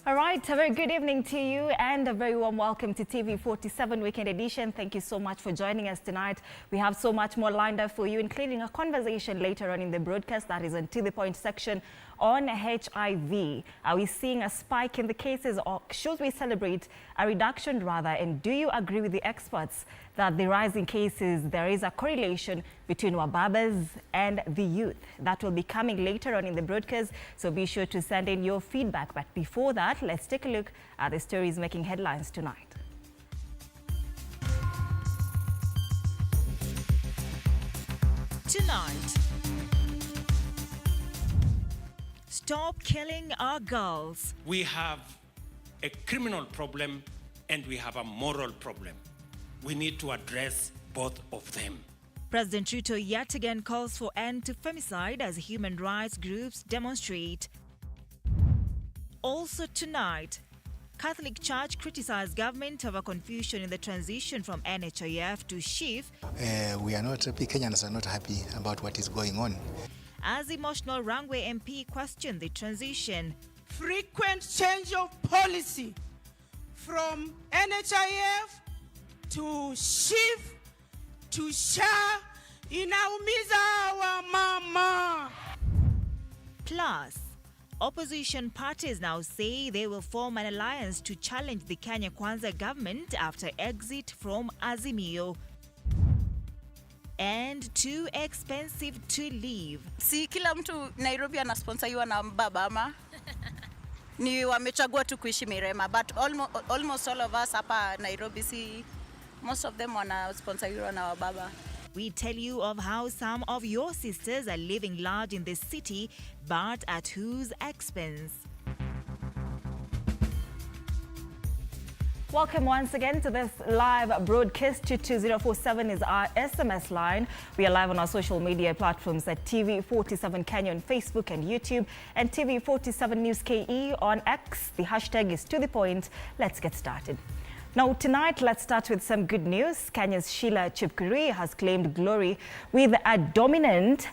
All right, a very good evening to you and a very warm welcome to TV47 Weekend Edition. Thank you so much for joining us tonight. We have so much more lined up for you, including a conversation later on in the broadcast that is on To The Point section on HIV. Are we seeing a spike in the cases, or should we celebrate a reduction rather? And do you agree with the experts that the rising cases, there is a correlation between wababas and the youth? That will be coming later on in the broadcast, so be sure to send in your feedback. But before that, let's take a look at the stories making headlines tonight. Tonight, stop killing our girls. We have a criminal problem and we have a moral problem. We need to address both of them. President Ruto yet again calls for end to femicide as human rights groups demonstrate. Also tonight, Catholic Church criticized government over confusion in the transition from NHIF to SHIF. We are not happy, Kenyans are not happy about what is going on. As emotional Rangwe MP questioned the transition. Frequent change of policy from NHIF to SHIF to SHA inaumiza wa mama. Plus, opposition parties now say they will form an alliance to challenge the Kenya Kwanza government after exit from Azimio. And too expensive to leave. Si kila mtu Nairobi anasponsoriwa na baba ama ni wamechagua tu kuishi Mirema, but almost all of us hapa Nairobi, si most of them wanasponsoriwa na wababa. We tell you of how some of your sisters are living large in the city, but at whose expense? Welcome once again to this live broadcast. 22047 is our SMS line. We are live on our social media platforms at TV47 Kenya on Facebook and YouTube, and TV47 News KE on X. The hashtag is To The Point. Let's get started. Now tonight, let's start with some good news. Kenya's Sheila Chepkurui has claimed glory with a dominant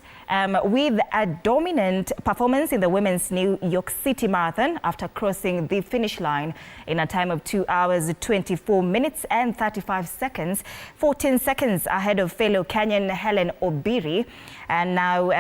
performance in the women's New York City Marathon after crossing the finish line in a time of 2 hours, 24 minutes and 35 seconds, 14 seconds ahead of fellow Kenyan Helen Obiri. And now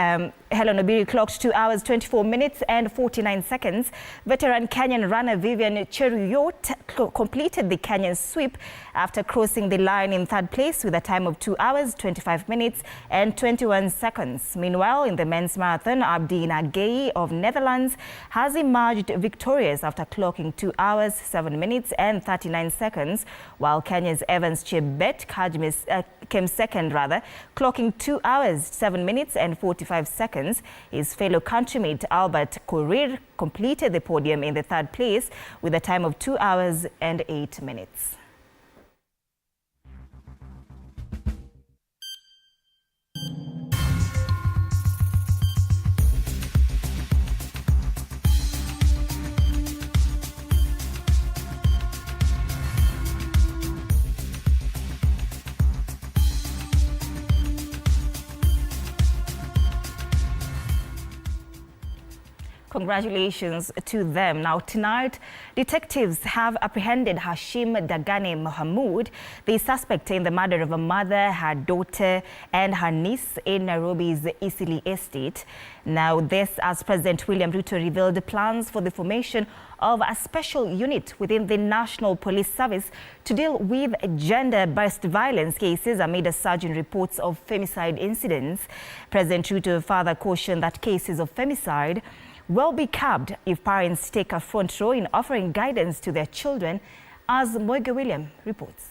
Helen Obiri clocked 2 hours, 24 minutes and 49 seconds. Veteran Kenyan runner Vivian Cheruiyot completed the Kenyan sweep after crossing the line in third place with a time of 2 hours, 25 minutes and 21 seconds. Meanwhile, in the men's marathon, Abdi Nagei of Netherlands has emerged victorious after clocking 2 hours, 7 minutes and 39 seconds, while Kenya's Evans Chebet came second, clocking 2 hours, 7 minutes and 45 seconds. His fellow countrymate Albert Korir completed the podium in the third place with a time of 2 hours and 8 minutes. Congratulations to them. Now tonight, detectives have apprehended Hashim Dagane Mohamud, the suspect in the murder of a mother, her daughter and her niece in Nairobi's Eastleigh estate. Now this as President William Ruto revealed plans for the formation of a special unit within the National Police Service to deal with gender-based violence cases amid a surge in reports of femicide incidents. President Ruto further cautioned that cases of femicide will be curbed if parents take a front row in offering guidance to their children, as Moiga William reports.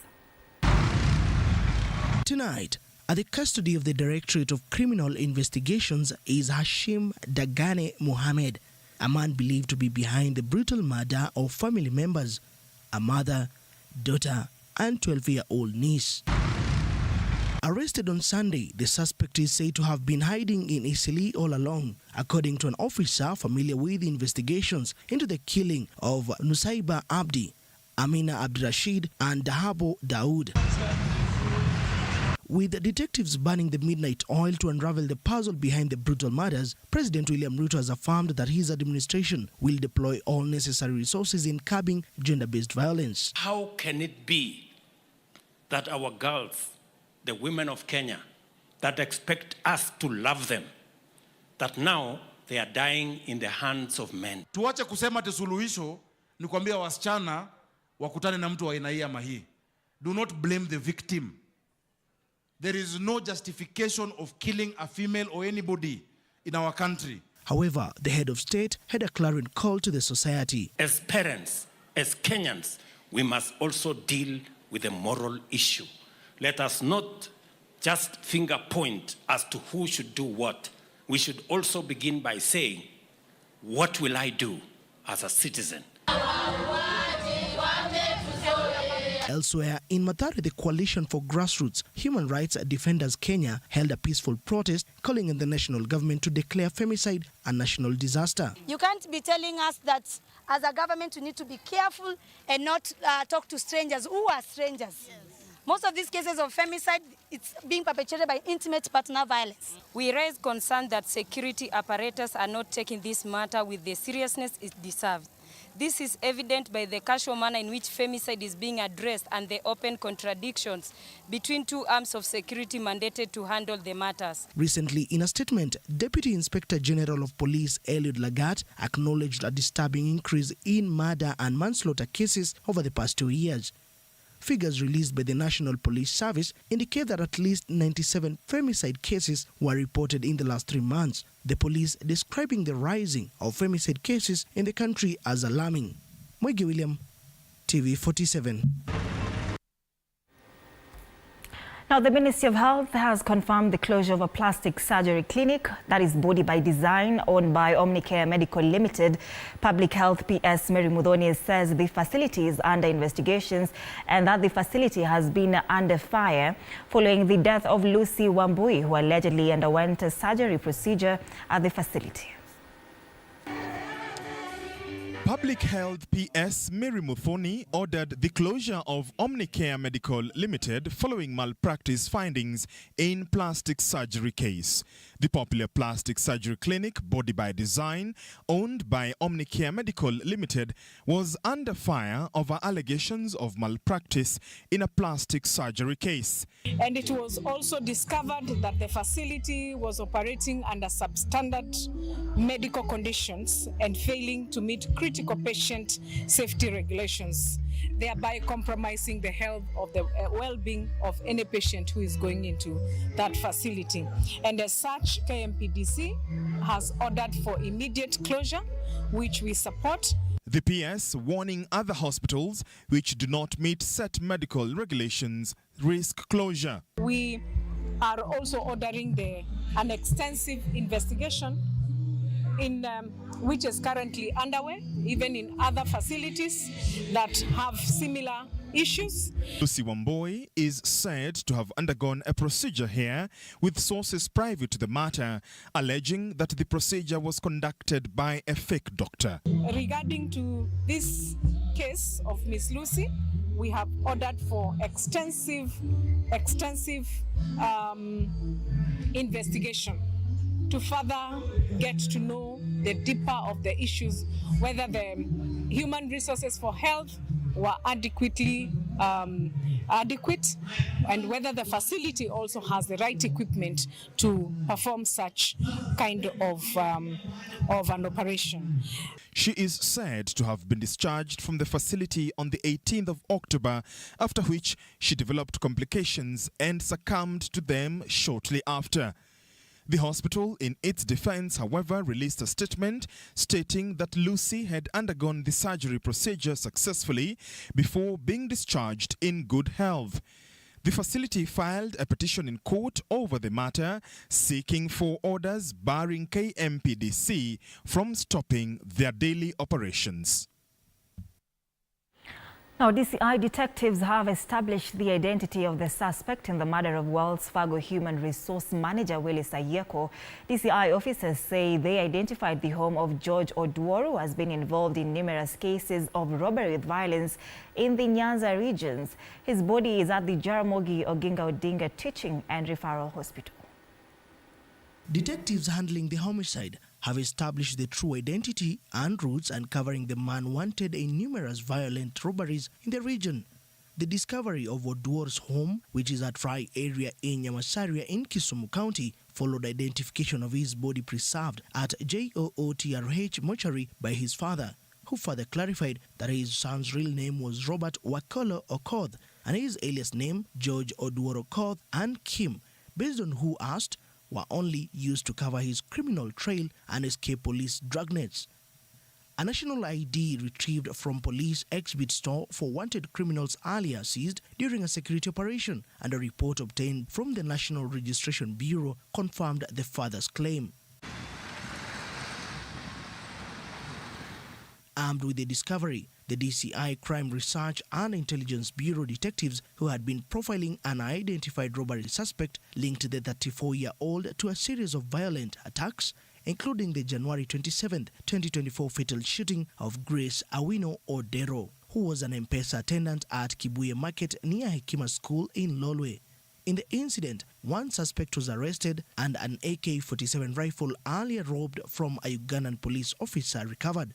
Tonight, at the custody of the Directorate of Criminal Investigations is Hashim Dagane Mohammed, a man believed to be behind the brutal murder of family members, a mother, daughter, and 12-year-old niece. Arrested on Sunday, the suspect is said to have been hiding in Eastleigh all along, according to an officer familiar with the investigations into the killing of Nusaiba Abdi, Amina Abdirashid, and Dahabo Daoud. With detectives burning the midnight oil to unravel the puzzle behind the brutal murders, President William Ruto has affirmed that his administration will deploy all necessary resources in curbing gender-based violence. How can it be that our girls, the women of Kenya, that expect us to love them, that now they are dying in the hands of men? Tuache kusema ati suluhisho ni kuambia wasichana wakutane na mtu wa aina hii ama hii. Do not blame the victim. There is no justification of killing a female or anybody in our country. However, the head of state had a clarion call to the society. As parents, as Kenyans, we must also deal with a moral issue. Let us not just finger point as to who should do what. We should also begin by saying, what will I do as a citizen? Elsewhere, in Mathare, the Coalition for Grassroots Human Rights Defenders Kenya held a peaceful protest calling on the national government to declare femicide a national disaster. You can't be telling us that as a government we need to be careful and not talk to strangers. Who are strangers? Yes. Most of these cases of femicide, it's being perpetrated by intimate partner violence. We raise concern that security apparatus are not taking this matter with the seriousness it deserves. This is evident by the casual manner in which femicide is being addressed and the open contradictions between two arms of security mandated to handle the matters. Recently, in a statement, Deputy Inspector General of Police Eliud Lagat acknowledged a disturbing increase in murder and manslaughter cases over the past 2 years. Figures released by the National Police Service indicate that at least 97 femicide cases were reported in the last 3 months, the police describing the rising of femicide cases in the country as alarming. Mwege William, TV47. Now, the Ministry of Health has confirmed the closure of a plastic surgery clinic that is Body by Design, owned by Omnicare Medical Limited. Public Health PS Mary Muthoni says the facility is under investigations and that the facility has been under fire following the death of Lucy Wambui, who allegedly underwent a surgery procedure at the facility. Public Health PS Mary Muthoni ordered the closure of Omnicare Medical Limited following malpractice findings in plastic surgery case. The popular plastic surgery clinic, Body by Design, owned by Omnicare Medical Limited, was under fire over allegations of malpractice in a plastic surgery case. And it was also discovered that the facility was operating under substandard medical conditions and failing to meet critical patient safety regulations, thereby compromising the health of the well-being of any patient who is going into that facility. And as such, KMPDC has ordered for immediate closure, which we support. The PS warning other hospitals which do not meet set medical regulations risk closure. We are also ordering an extensive investigation which is currently underway, even in other facilities that have similar issues. Lucy Wambui is said to have undergone a procedure here, with sources private to the matter alleging that the procedure was conducted by a fake doctor. Regarding to this case of Miss Lucy, we have ordered for extensive investigation to further get to know the deeper of the issues, whether the human resources for health were adequate, and whether the facility also has the right equipment to perform such kind of an operation. She is said to have been discharged from the facility on the 18th of October, after which she developed complications and succumbed to them shortly after. The hospital, in its defense, however, released a statement stating that Lucy had undergone the surgery procedure successfully before being discharged in good health. The facility filed a petition in court over the matter, seeking for orders barring KMPDC from stopping their daily operations. Now, DCI detectives have established the identity of the suspect in the murder of Wells Fargo Human Resource Manager Willis Ayeko. DCI officers say they identified the home of George Oduoro, who has been involved in numerous cases of robbery with violence in the Nyanza regions. His body is at the Jaramogi Oginga Odinga Teaching and Referral Hospital. Detectives handling the homicide have established the true identity and routes, uncovering the man wanted in numerous violent robberies in the region. The discovery of Oduoro's home, which is at Fry area in Nyamasaria in Kisumu County, followed identification of his body preserved at JOOTRH mortuary by his father, who further clarified that his son's real name was Robert Wakolo Okoth and his alias name George Oduoro Okoth and Kim, based on who asked, were only used to cover his criminal trail and escape police dragnets. A national ID retrieved from police exhibit store for wanted criminals earlier seized during a security operation, and a report obtained from the National Registration Bureau confirmed the father's claim. Armed with the discovery, the DCI Crime Research and Intelligence Bureau detectives who had been profiling an identified robbery suspect linked the 34-year-old to a series of violent attacks, including the January 27, 2024 fatal shooting of Grace Awino Odero, who was an M-Pesa attendant at Kibuye Market near Hekima School in Lolwe. In the incident, one suspect was arrested and an AK-47 rifle earlier robbed from a Ugandan police officer recovered.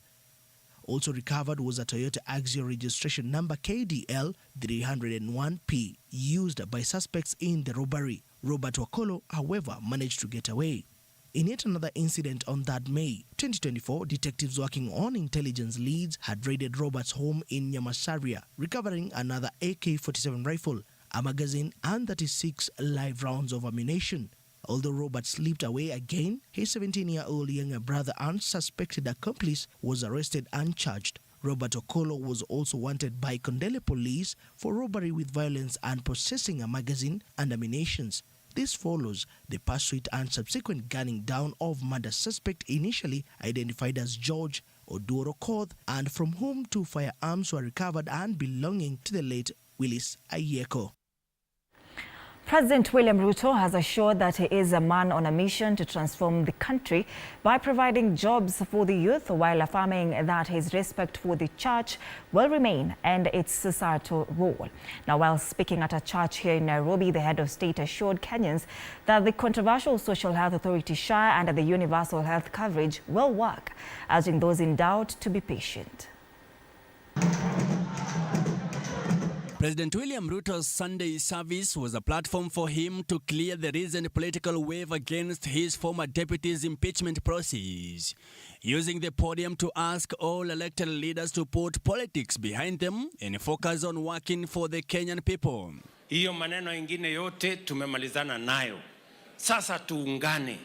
Also recovered was a Toyota Axio registration number KDL 301P used by suspects in the robbery. Robert Wakolo, however, managed to get away. In yet another incident on that May 2024, detectives working on intelligence leads had raided Robert's home in Nyamasaria, recovering another AK-47 rifle, a magazine and 36 live rounds of ammunition. Although Robert slipped away again, his 17-year-old younger brother and suspected accomplice was arrested and charged. Robert Okolo was also wanted by Kondele police for robbery with violence and possessing a magazine and ammunitions. This follows the pursuit and subsequent gunning down of murder suspect initially identified as George Oduoro Okoth, and from whom 2 firearms were recovered and belonging to the late Willis Ayeko. President William Ruto has assured that he is a man on a mission to transform the country by providing jobs for the youth, while affirming that his respect for the church will remain and its societal role. Now, while speaking at a church here in Nairobi, the head of state assured Kenyans that the controversial Social Health Authority SHA and the universal health coverage will work, urging those in doubt to be patient. President William Ruto's Sunday service was a platform for him to clear the recent political wave against his former deputy's impeachment process, using the podium to ask all elected leaders to put politics behind them and focus on working for the Kenyan people. Hiyo maneno ingine yote tumemalizana nayo. Sasa tuungane.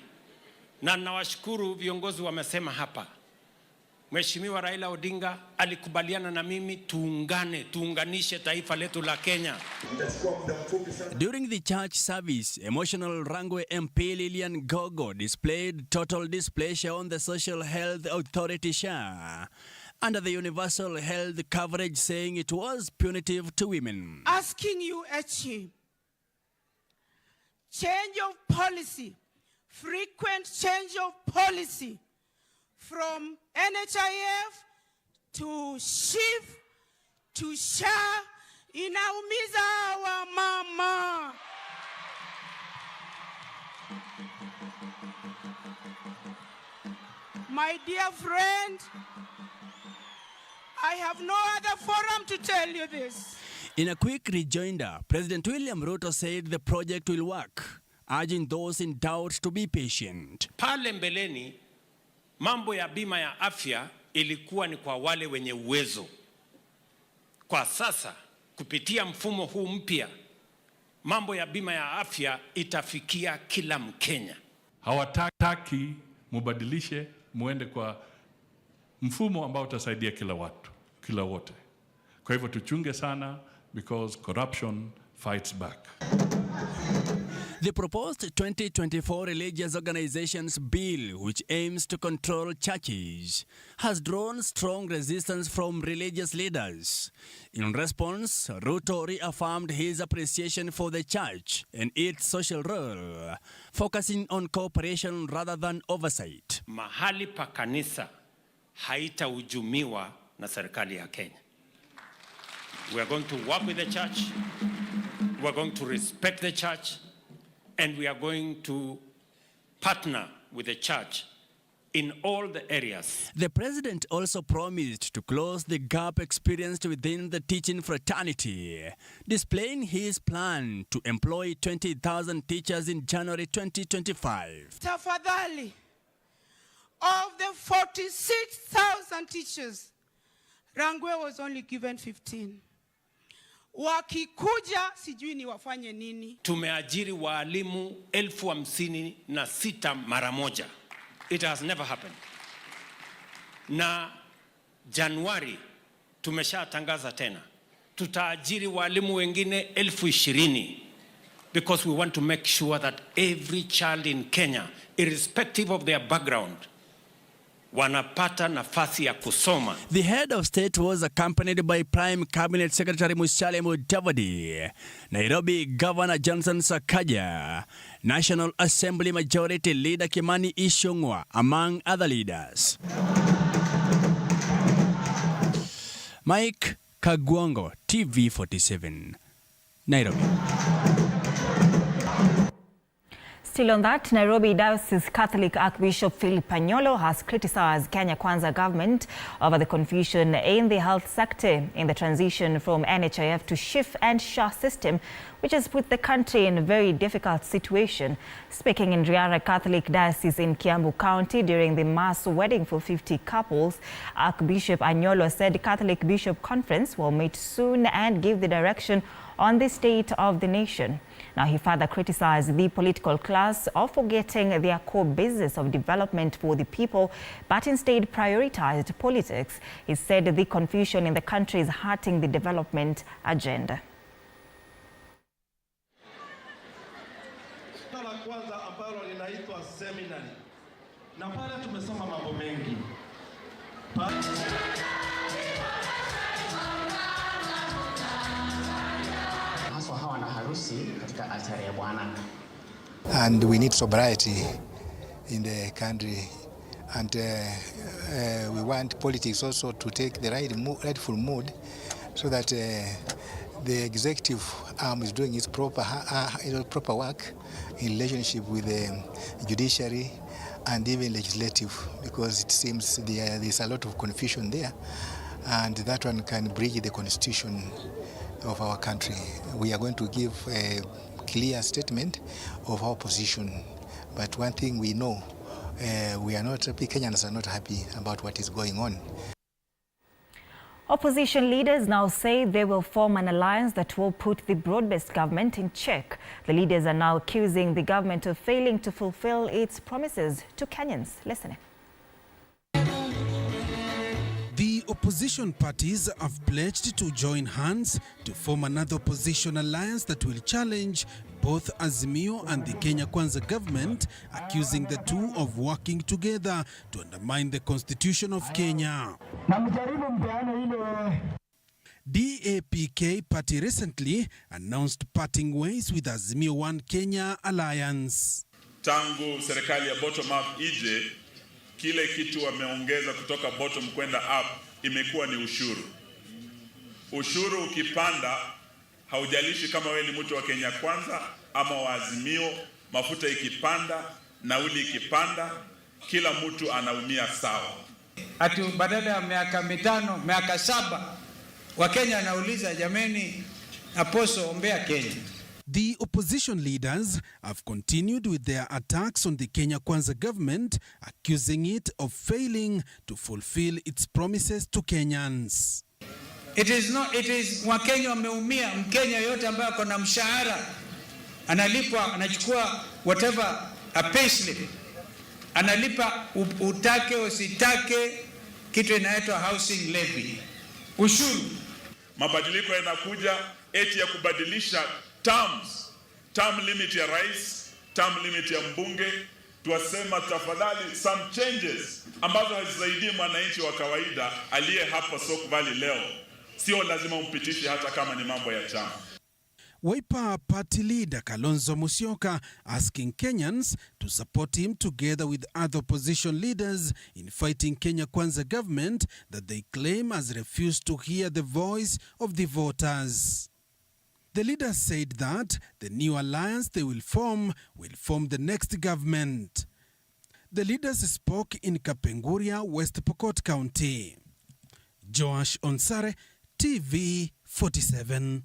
Na nawashukuru viongozi wamesema hapa. Mheshimiwa Raila Odinga alikubaliana na mimi tuunganishe taifa letu la Kenya. During the church service, emotional Rangwe MP Lilian Gogo displayed total displeasure on the Social Health Authority SHA under the universal health coverage, saying it was punitive to women. Asking you, HE, change of policy, frequent change of policy, from NHIF to SHIF to SHA inaumiza wa mama. My dear friend, I have no other forum to tell you this. In a quick rejoinder, President William Ruto said the project will work, urging those in doubt to be patient. Pale mbeleni, mambo ya bima ya afya ilikuwa ni kwa wale wenye uwezo. Kwa sasa, kupitia mfumo huu mpya, mambo ya bima ya afya itafikia kila Mkenya. Hawataki mubadilishe muende kwa mfumo ambao utasaidia kila wote. Kwa hivyo tuchunge sana, because corruption fights back. The proposed 2024 Religious Organizations Bill, which aims to control churches, has drawn strong resistance from religious leaders. In response, Ruto reaffirmed his appreciation for the church and its social role, focusing on cooperation rather than oversight. Mahali pa kanisa haitahujumiwa na serikali ya Kenya. We are going to work with the church, we are going to respect the church, and we are going to partner with the church in all the areas. The president also promised to close the gap experienced within the teaching fraternity, displaying his plan to employ 20,000 teachers in January 2025. Tafadhali, of the 46,000 teachers, Rangwe was only given 15. Wakikuja sijui ni wafanye nini. Tumeajiri walimu 56,000 mara moja. It has never happened. Na Januari tumeshatangaza tena. Tutaajiri walimu wengine 20,000 because we want to make sure that every child in Kenya, irrespective of their background, wanapata nafasi ya kusoma. The head of state was accompanied by Prime Cabinet Secretary Musalia Mudavadi, Nairobi Governor Johnson Sakaja, National Assembly Majority Leader Kimani Ichung'wah, among other leaders. Mike Kagwango, TV47, Nairobi. Still on that, Nairobi Diocese Catholic Archbishop Philip Anyolo has criticized Kenya Kwanza government over the confusion in the health sector in the transition from NHIF to SHIF and SHA system, which has put the country in a very difficult situation. Speaking in Riara Catholic Diocese in Kiambu County during the mass wedding for 50 couples, Archbishop Anyolo said the Catholic Bishop Conference will meet soon and give the direction on the state of the nation. Now, he further criticized the political class of forgetting their core business of development for the people, but instead prioritized politics. He said the confusion in the country is hurting the development agenda. La kwanza ambalo linaitwa seminary. Na pale tumesoma mambo mengi. And we need sobriety in the country, and we want politics also to take the rightful mood, so that the executive arm is doing its proper work in relationship with the judiciary and even legislative, because it seems there's a lot of confusion there, and that one can breach the constitution of our country. We are going to give a clear statement of our position, but one thing we know, we are not happy, Kenyans are not happy about what is going on. Opposition leaders now say they will form an alliance that will put the broad-based government in check. The leaders are now accusing the government of failing to fulfill its promises to Kenyans. Listen. The opposition parties have pledged to join hands to form another opposition alliance that will challenge both Azimio and the Kenya Kwanza government, accusing the two of working together to undermine the constitution of Kenya. DAPK party recently announced parting ways with Azimio One Kenya alliance. Tangu serikali ya bottom up ije, kile kitu wameongeza kutoka bottom kwenda up imekuwa ni ushuru. Ushuru ukipanda, haujalishi kama we ni mtu wa Kenya Kwanza ama wa Azimio, mafuta ikipanda, nauli ikipanda, kila mtu anaumia sawa. Ati badala ya miaka 5, miaka 7, Wakenya anauliza jameni, Apostle ombea Kenya. The opposition leaders have continued with their attacks on the Kenya Kwanza government, accusing it of failing to fulfill its promises to Kenyans. It is Wakenya wameumia. Mkenya yote ambaye ako na mshahara analipwa, anachukua whatever a payslip, analipa utake usitake, kitu inaitwa housing levy, ushuru. Mabadiliko yanakuja eti ya kubadilisha terms term limit ya rais, term limit ya mbunge, tuwasema tafadhali some changes ambazo hazisaidii mwananchi wa kawaida aliye hapa Sok Valley leo. Sio lazima umpitishe hata kama ni mambo ya chama. Wiper Party leader Kalonzo Musyoka asking Kenyans to support him together with other opposition leaders in fighting Kenya Kwanza government that they claim has refused to hear the voice of the voters. The leader said that the new alliance they will form the next government. The leaders spoke in Kapenguria, West Pokot County. Joash Onsare, TV47.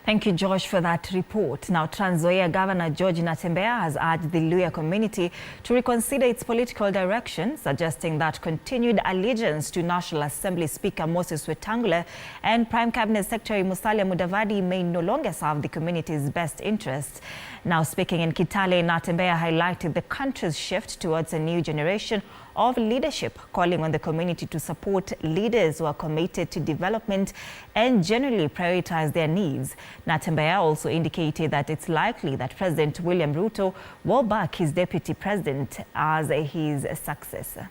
Thank you, Josh, for that report. Now, Trans Nzoia Governor George Natembeya has urged the Luhya community to reconsider its political direction, suggesting that continued allegiance to National Assembly Speaker Moses Wetangula and Prime Cabinet Secretary Musalia Mudavadi may no longer serve the community's best interests. Now, speaking in Kitale, Natembeya highlighted the country's shift towards a new generation of leadership, calling on the community to support leaders who are committed to development and generally prioritize their needs. Natembeya also indicated that it's likely that President William Ruto will back his deputy president as his successor.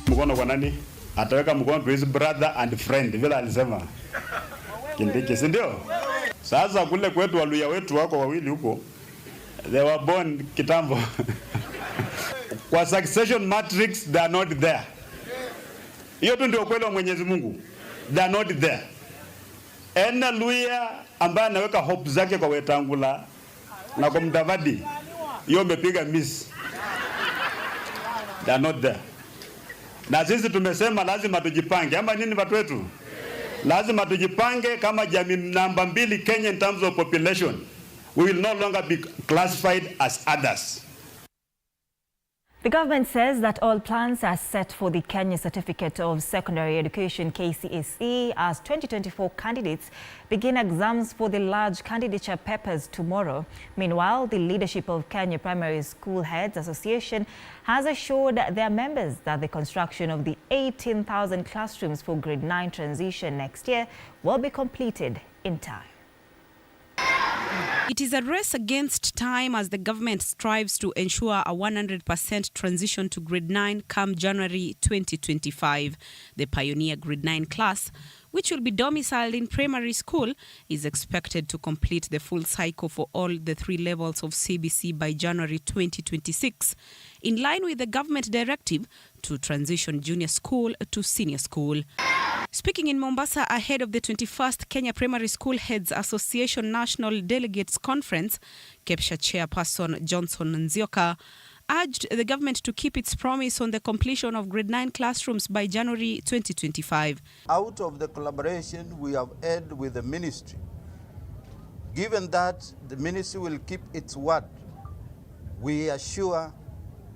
Mkono kwa nani? Ataweka mkono to his brother and friend, vile alisema Kindiki, si ndio? Sasa kule kwetu Waluhya wetu wako wawili huko, they were born kitambo. Kwa succession matrix they are not there. Hiyo tu ndio kweli wa Mwenyezi Mungu. They are not there. Ena Luhya ambaye anaweka hope zake kwa Wetangula na kwa Mudavadi, hiyo umepiga miss. They are not there. Na sisi tumesema lazima tujipange. Ama nini watu wetu? Lazima tujipange kama jamii namba 2 Kenya in terms of population. We will no longer be classified as others. The government says that all plans are set for the Kenya Certificate of Secondary Education KCSE as 2024 candidates begin exams for the large candidature papers tomorrow. Meanwhile, the leadership of Kenya Primary School Heads Association has assured their members that the construction of the 18,000 classrooms for grade 9 transition next year will be completed in time. It is a race against time as the government strives to ensure a 100% transition to grade 9 come January 2025. The pioneer grade 9 class, which will be domiciled in primary school, is expected to complete the full cycle for all the 3 levels of CBC by January 2026, in line with the government directive to transition junior school to senior school. Speaking in Mombasa ahead of the 21st Kenya Primary School Heads Association National Delegates Conference, KEPSHA Chairperson Johnson Nzioka urged the government to keep its promise on the completion of grade 9 classrooms by January 2025. Out of the collaboration we have had with the ministry, given that the ministry will keep its word, we are sure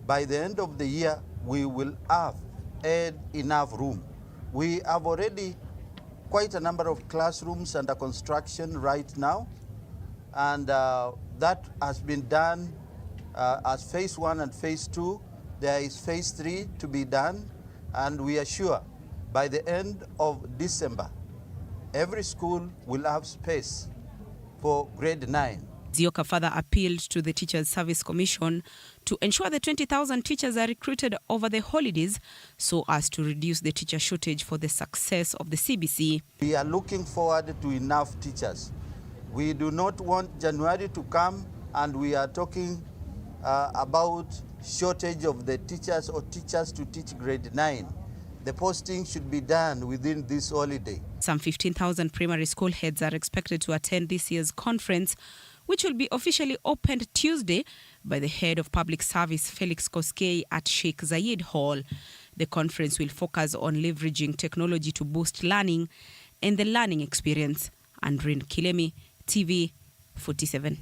by the end of the year we will have had enough room. We have already quite a number of classrooms under construction right now, and that has been done as phase 1 and phase 2. There is phase 3 to be done, and we are sure by the end of December, every school will have space for grade 9. Nzioka further appealed to the Teachers Service Commission to ensure the 20,000 teachers are recruited over the holidays so as to reduce the teacher shortage for the success of the CBC. We are looking forward to enough teachers. We do not want January to come and we are talking about shortage of the teachers or teachers to teach grade 9. The posting should be done within this holiday. Some 15,000 primary school heads are expected to attend this year's conference, which will be officially opened Tuesday by the head of public service Felix Koskei at Sheikh Zayed Hall. The conference will focus on leveraging technology to boost learning and the learning experience. Andrin Kilemi, TV47.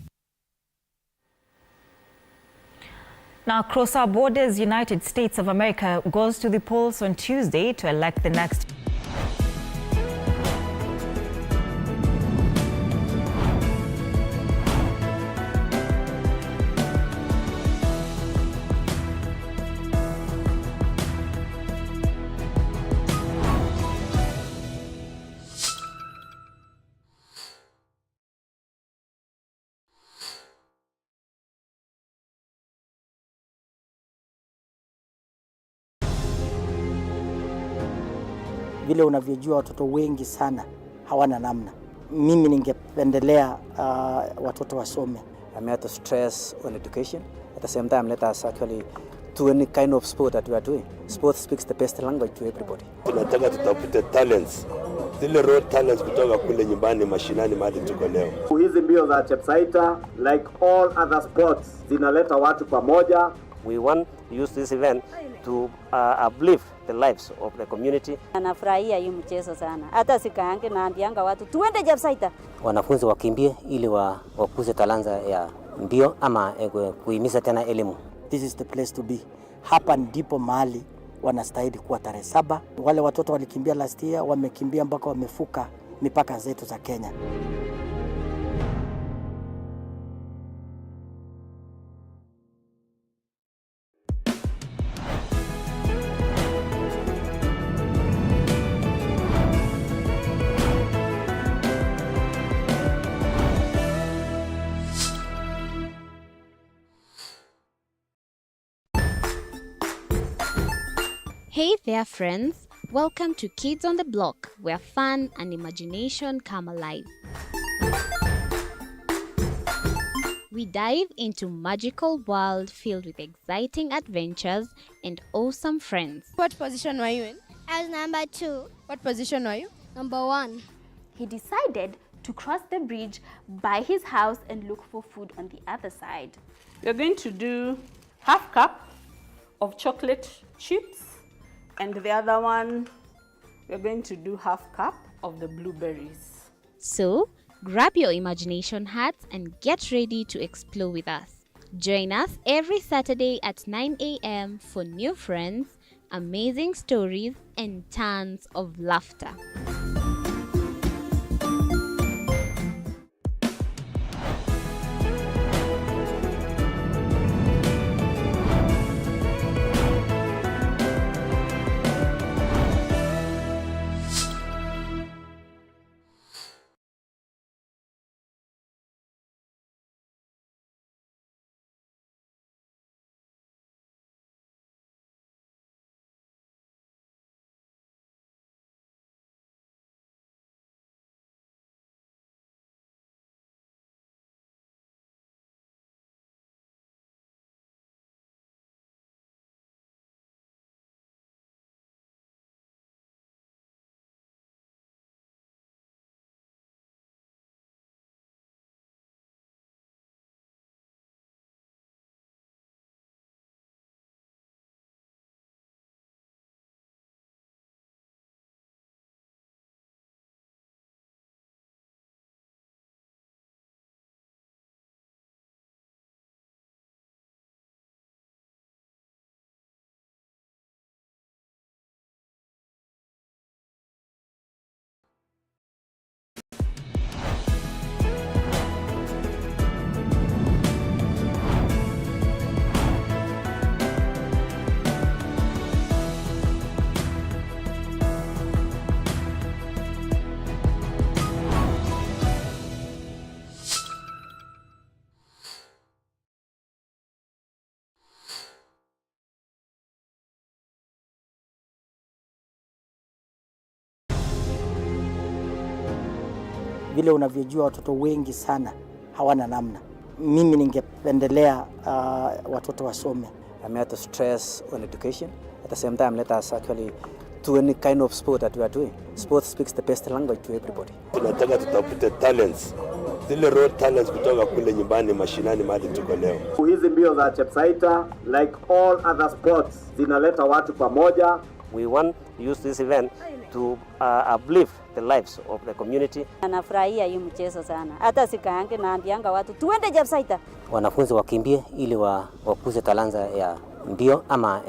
Now, across our borders, United States of America goes to the polls on Tuesday to elect the next. Vile unavyojua watoto wengi sana hawana namna. Mimi ningependelea watoto wasome. I'm here to stress on education. At the same time, let us actually do any kind of sport that we are doing. Sport speaks the best language to everybody. Tunataka tutafute talents. Zile raw talents kutoka kule nyumbani mashinani mahali tuko leo. Hizi mbio za Chepsaita, like all other sports, zinaleta watu pamoja. We want to use this event to uplift the lives of the community. Anafurahia hii mchezo sana. Hata sikaange na andianga watu tuende Chepsaita. Wanafunzi wakimbie ili wakuze talanta ya mbio ama kuhimiza tena elimu. This is the place to be. Hapa ndipo mahali wanastahili kuwa tarehe 7. Wale watoto walikimbia last year, wamekimbia mpaka wamefuka mipaka zetu za Kenya. Hey there friends, welcome to Kids on the Block, where fun and imagination come alive. We dive into magical world filled with exciting adventures and awesome friends. What position were you in? I was number 2. What position were you? Number 1. He decided to cross the bridge by his house and look for food on the other side. We're going to do half cup of chocolate chips. And the other one, we're going to do half cup of the blueberries. So, grab your imagination hats and get ready to explore with us. Join us every Saturday at 9 a.m. for new friends, amazing stories, and tons of laughter. Vile unavyojua watoto wengi sana hawana namna. Mimi ningependelea watoto wasome. I'm here to stress on education. At the same time, let us actually do any kind of sport that we are doing. Sport speaks the best language to everybody. Tunataka tutafute talents. Zile raw talents kutoka kule nyumbani mashinani mahali tuko leo. Hizi mbio za Chepsaita, like all other sports, zinaleta watu pamoja. We want use this event to uplift the lives of the community. Anafurahia hii mchezo sana. Hata sikaange naambianga watu tuende Jabsaita. Wanafunzi wakimbie ili wakuze talanta ya mbio ama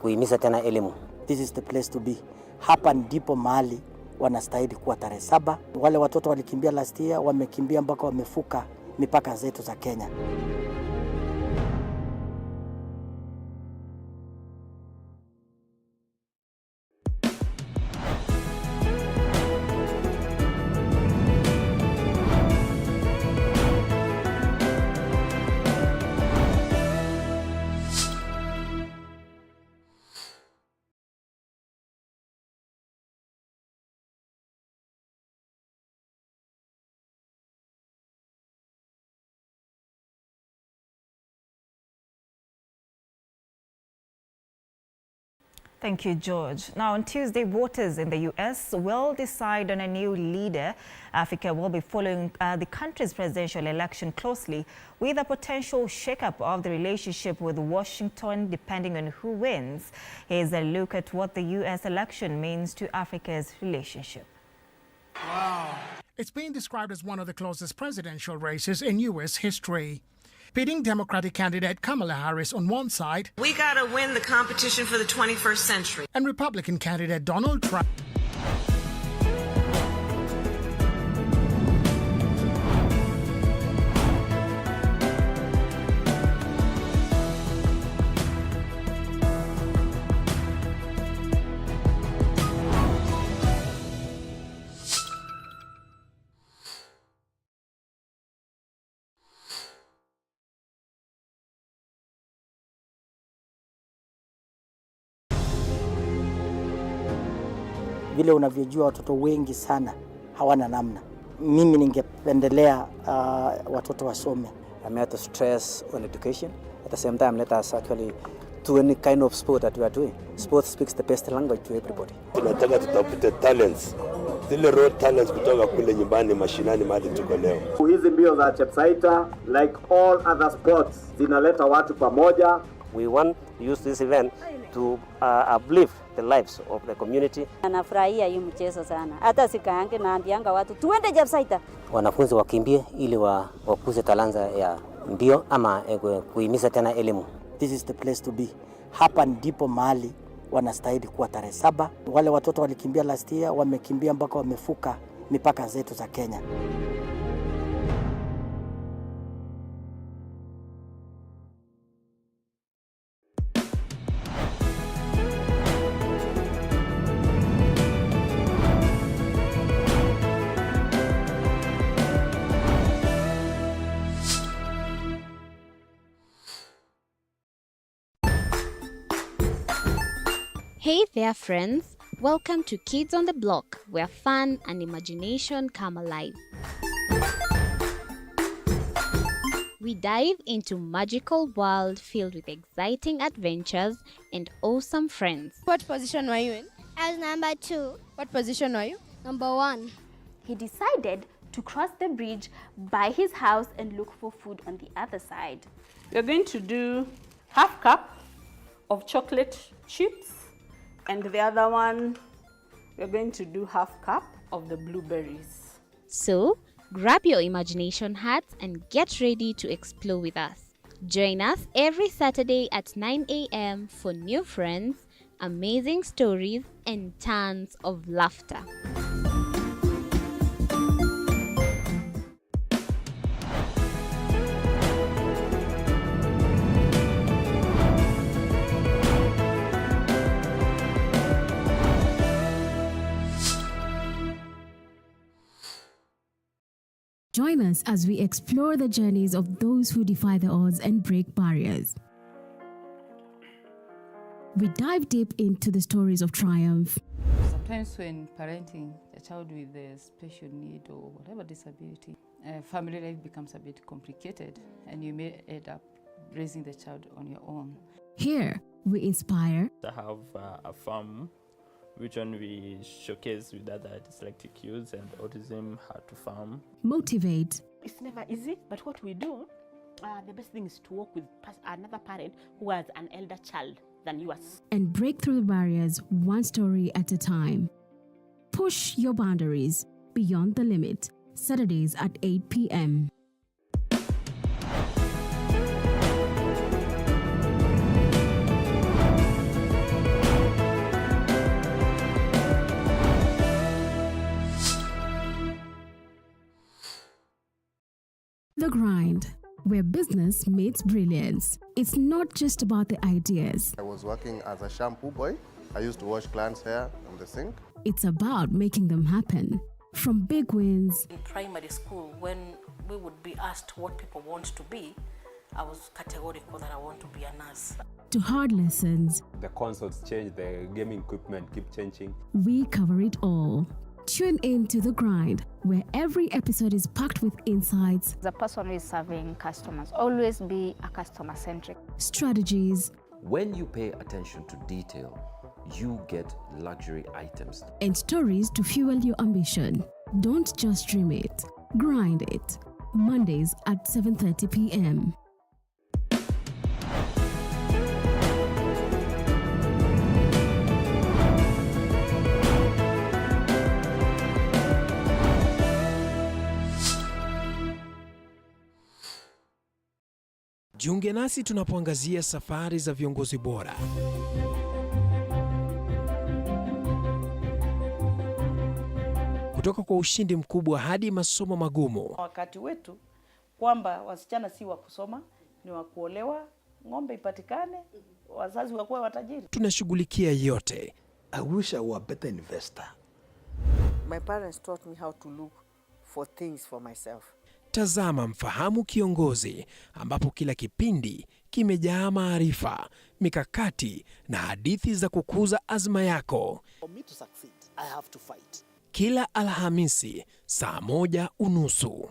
kuhimiza tena elimu. This is the place to be. Hapa ndipo mahali wanastahili kuwa tarehe 7. Wale watoto walikimbia last year wamekimbia mpaka wamefuka mipaka zetu za Kenya. Thank you, George. Now, on Tuesday, voters in the U.S. will decide on a new leader. Africa will be following the country's presidential election closely, with a potential shakeup of the relationship with Washington depending on who wins. Here's a look at what the U.S. election means to Africa's relationship. Wow. It's being described as one of the closest presidential races in U.S. history. Pitting Democratic candidate Kamala Harris on one side, we gotta win the competition for the 21st century, and Republican candidate Donald Trump. Vile unavyojua watoto wengi sana hawana namna. Mimi ningependelea watoto wasome. I'm here to stress on education. At the same time, let us actually do any kind of sport that we are doing. Sport speaks the best language to everybody. Tunataka tutafute talents. Zile raw talents kutoka kule nyumbani mashinani mahali tuko leo. Hizi mbio za Chepsaita, like all other sports, zinaleta watu pamoja. We want to use this event to uplift the lives of the community. Anafurahia hii mchezo sana. Hata sikaange naambianga watu tuende Jabsaita. Wanafunzi wakimbie ili wakuze talanta ya mbio ama kuhimiza tena elimu. This is the place to be. Hapa ndipo mahali wanastahili kuwa tarehe 7. Wale watoto walikimbia last year wamekimbia mpaka wamefuka mipaka zetu za Kenya. Hey there, friends. Welcome to Kids on the Block, where fun and imagination come alive. We dive into magical world filled with exciting adventures and awesome friends. What position were you in? I was number 2. What position were you? Number 1. He decided to cross the bridge by his house and look for food on the other side. We're going to do half cup of chocolate chips, and the other one, we're going to do half cup of the blueberries. So, grab your imagination hats and get ready to explore with us. Join us every Saturday at 9 a.m. for new friends, amazing stories, and tons of laughter. Join us as we explore the journeys of those who defy the odds and break barriers. We dive deep into the stories of triumph. Sometimes when parenting a child with a special need or whatever disability, family life becomes a bit complicated and you may end up raising the child on your own. Here, we inspire. I have a farm which one we showcase with other dyslexic youths and autism how to farm. Motivate. It's never easy, but what we do, the best thing is to work with another parent who has an elder child. than yours. And break through the barriers one story at a time. Push your boundaries beyond the limit. Saturdays at 8 p.m. The Grind, where business meets brilliance. It's not just about the ideas. I was working as a shampoo boy. I used to wash clients' hair on the sink. It's about making them happen. From big wins. In primary school, when we would be asked what people want to be, I was categorical that I want to be a nurse. To hard lessons. The consoles change, the gaming equipment keep changing. We cover it all. Tune in to The Grind, where every episode is packed with insights. The person who is serving customers, always be a customer-centric. Strategies. When you pay attention to detail, you get luxury items. And stories to fuel your ambition. Don't just dream it, grind it. Mondays at 7:30 p.m. Jiunge nasi tunapoangazia safari za viongozi bora. Kutoka kwa ushindi mkubwa hadi masomo magumu. Wakati wetu kwamba wasichana si wa kusoma, ni wa kuolewa, ng'ombe ipatikane, wazazi wakuwe watajiri. Tunashughulikia yote. I wish I were a better investor. My parents taught me how to look for things for myself. Tazama Mfahamu Kiongozi, ambapo kila kipindi kimejaa maarifa, mikakati na hadithi za kukuza azma yako. For me to succeed, I have to fight. Kila Alhamisi saa 1:30.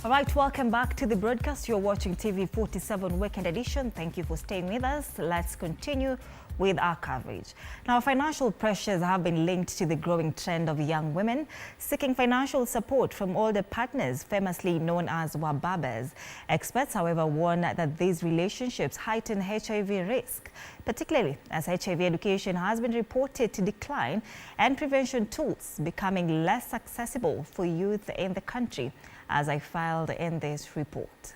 All right, welcome back to the broadcast. You're watching TV47 Weekend Edition. Thank you for staying with us. Let's continue with our coverage. Now, financial pressures have been linked to the growing trend of young women seeking financial support from older partners, famously known as wababas. Experts, however, warn that these relationships heighten HIV risk, particularly as HIV education has been reported to decline and prevention tools becoming less accessible for youth in the country, as I filed in this report.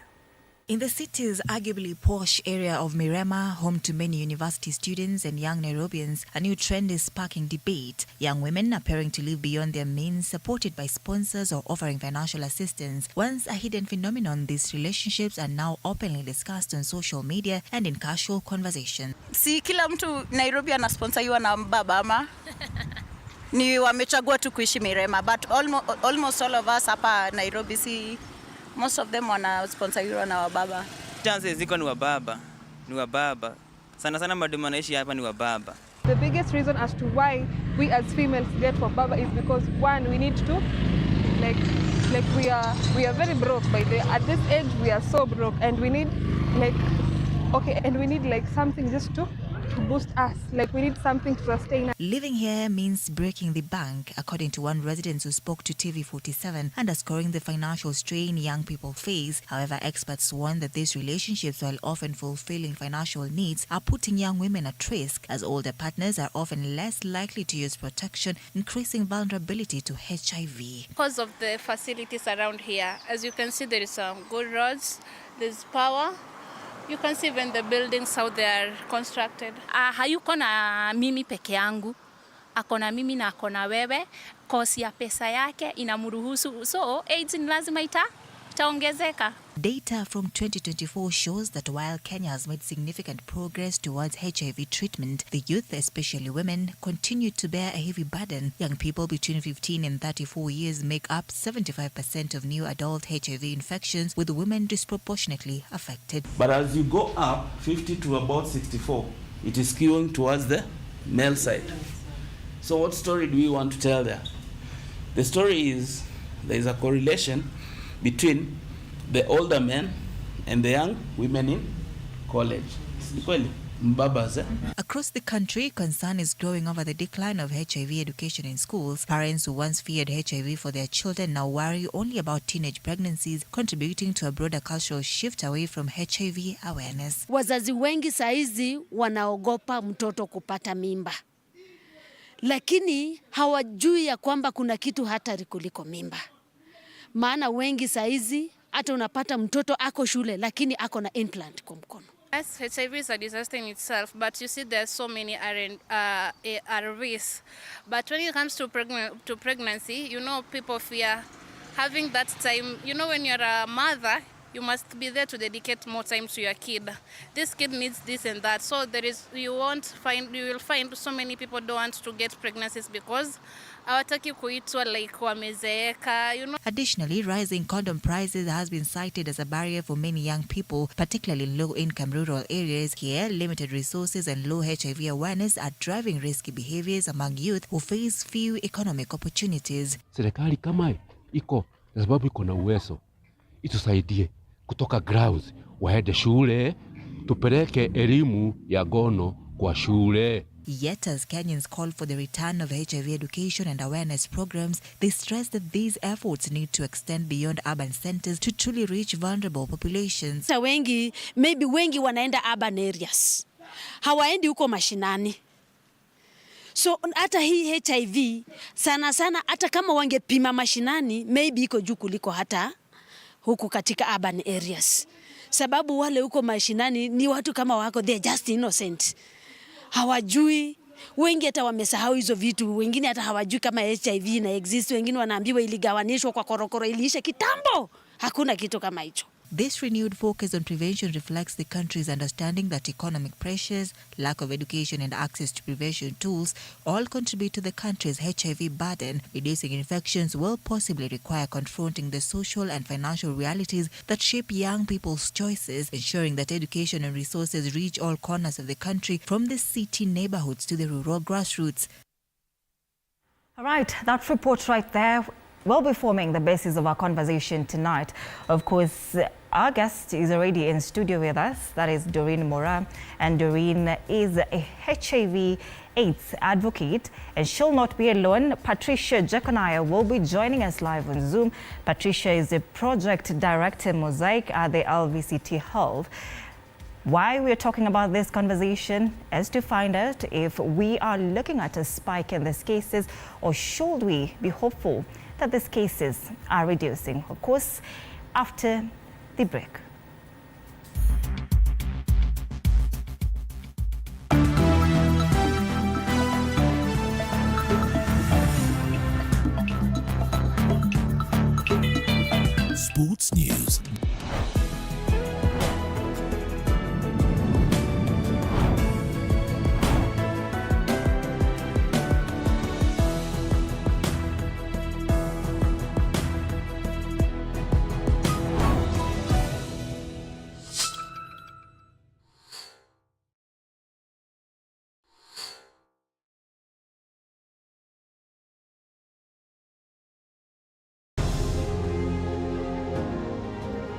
In the city's arguably posh area of Mirema, home to many university students and young Nairobians, a new trend is sparking debate. Young women appearing to live beyond their means, supported by sponsors or offering financial assistance. Once a hidden phenomenon, these relationships are now openly discussed on social media and in casual conversation. Si kila mtu Nairobi anasponsoriwa na baba ama ni wamechagua tu kuishi Mirema, but almost all of us hapa Nairobi, si most of them wanasponsoriwa na wababa. Chances ziko ni wababa. Sana sana mademu wanaishi hapa ni wababa. The biggest reason as to why we as females get for baba is because one, we need to like we are very broke at this age. We are so broke and we need like something just to to boost us. Like we need something to sustain us. Living here means breaking the bank, according to one resident who spoke to TV47, underscoring the financial strain young people face. However, experts warn that these relationships, while often fulfilling financial needs, are putting young women at risk, as older partners are often less likely to use protection, increasing vulnerability to HIV. Because of the facilities around here, as you can see, there is some good roads, there's power. You can see even the buildings how they are constructed. Hayuko na mimi peke yangu. Akona mimi na akona wewe. Kosi ya pesa yake inamruhusu. So AIDS ni lazima itaongezeka. Data from 2024 shows that while Kenya has made significant progress towards HIV treatment, the youth, especially women, continue to bear a heavy burden. Young people between 15 and 34 years make up 75% of new adult HIV infections, with women disproportionately affected. But as you go up 50 to about 64, it is skewing towards the male side. So what story do we want to tell there? The story is there is a correlation between the older men and the young women in college. Across the country, concern is growing over the decline of HIV education in schools. Parents who once feared HIV for their children now worry only about teenage pregnancies, contributing to a broader cultural shift away from HIV awareness. Wazazi wengi saizi wanaogopa mtoto kupata mimba, lakini hawajui ya kwamba kuna kitu hatari kuliko mimba. Maana wengi saizi hata unapata mtoto ako shule lakini ako na implant kwa mkono. Yes, HIV is a disaster in itself, but you see there's so many risks. But when it comes to pregnancy, you know, people fear having that time. You know, when you're a mother, you must be there to dedicate more time to your kid. This kid needs this and that. So you will find so many people don't want to get pregnancies because hawataki kuitwa like wamezeeka, you know. Additionally, rising condom prices has been cited as a barrier for many young people, particularly in low-income rural areas. Here, limited resources and low HIV awareness are driving risky behaviors among youth who face few economic opportunities. Serikali kama iko na sababu iko na uwezo, itusaidie kutoka grounds waende shule, tupeleke elimu ya gono kwa shule. Yet, as Kenyans call for the return of HIV education and awareness programs, they stress that these efforts need to extend beyond urban centers to truly reach vulnerable populations. Wengi wanaenda urban areas, hawaendi huko mashinani. So hata hii HIV sana hata kama wangepima mashinani, maybe iko juu kuliko hata huku katika urban areas. Sababu wale huko mashinani ni watu kama wako, they're just innocent. Hawajui, wengi hata wamesahau hizo vitu, wengine hata hawajui kama HIV na exist, wengine wanaambiwa iligawanishwa kwa korokoro, iliisha kitambo. Hakuna kitu kama hicho. This renewed focus on prevention reflects the country's understanding that economic pressures, lack of education and access to prevention tools all contribute to the country's HIV burden. Reducing infections will possibly require confronting the social and financial realities that shape young people's choices, ensuring that education and resources reach all corners of the country, from the city neighborhoods to the rural grassroots. All right, that report right there will be forming the basis of our conversation tonight. Of course, our guest is already in studio with us. That is Doreen Mora. And Doreen is a HIV/AIDS advocate, and she'll not be alone. Patricia Jekonaya will be joining us live on Zoom. Patricia is a project director Mosaic at the LVCT Health. Why we're talking about this conversation is to find out if we are looking at a spike in these cases, or should we be hopeful that these cases are reducing. Of course, after the break. Sports News.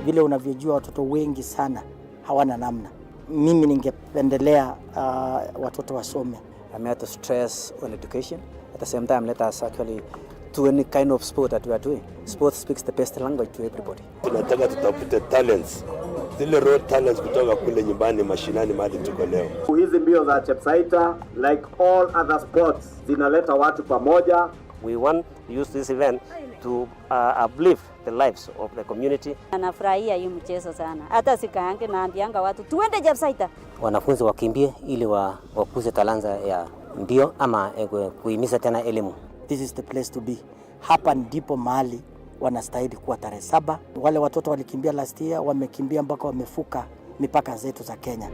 Vile unavyojua watoto wengi sana hawana namna. Mimi ningependelea watoto wasome. I'm here to stress on education. At the same time, let us actually do any kind of sport that we are doing. Sport speaks the best language to everybody. Tunataka tutafute talents. Zile raw talents kutoka kule nyumbani mashinani mahali tuko leo. Hizi mbio za Chepsaita, like all other sports, zinaleta watu pamoja. We want to use this event to uplift the lives of the community. Anafurahia hii mchezo sana. Hata sikaange naambianga watu tuende Chepsaita. Wanafunzi wakimbie ili wakuze talanta ya mbio ama kuhimiza tena elimu. This is the place to be. Hapa ndipo mahali wanastahili kuwa tarehe 7. Wale watoto walikimbia last year, wamekimbia mpaka wamefuka mipaka zetu za Kenya.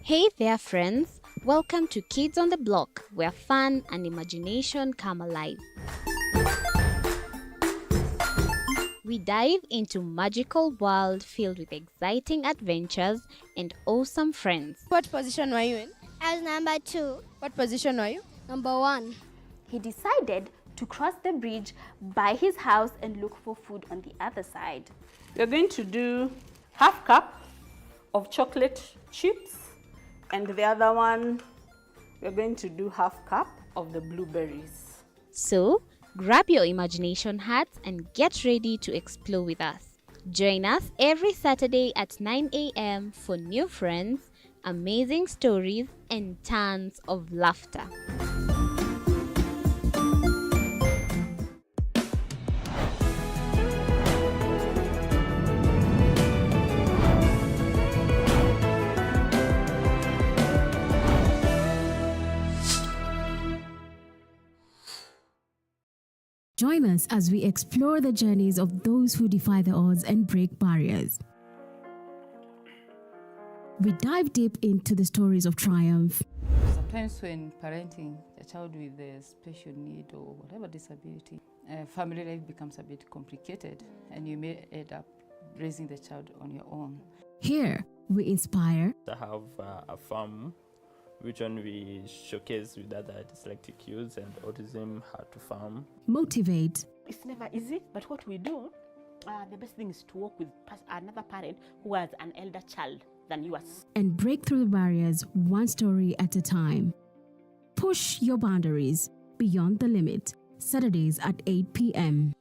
Hey there friends, welcome to Kids on the Block, where fun and imagination come alive. We dive into magical world filled with exciting adventures and awesome friends. What position were you in? I was number 2. What position were you? Number 1. He decided to cross the bridge by his house and look for food on the other side. We're going to do half cup of chocolate chips. And the other one, we're going to do half cup of the blueberries. So, grab your imagination hats and get ready to explore with us. Join us every Saturday at 9 a.m. for new friends, amazing stories, and tons of laughter. Join us as we explore the journeys of those who defy the odds and break barriers. We dive deep into the stories of triumph. Sometimes when parenting a child with a special need or whatever disability, family life becomes a bit complicated and you may end up raising the child on your own. Here, we inspire. I have a farm which one we showcase with other dyslexic youths and autism, how to farm. Motivate. It's never easy, but what we do, the best thing is to work with another parent who has an elder child than yours. And break through the barriers one story at a time. Push your boundaries beyond the limit. Saturdays at 8 p.m.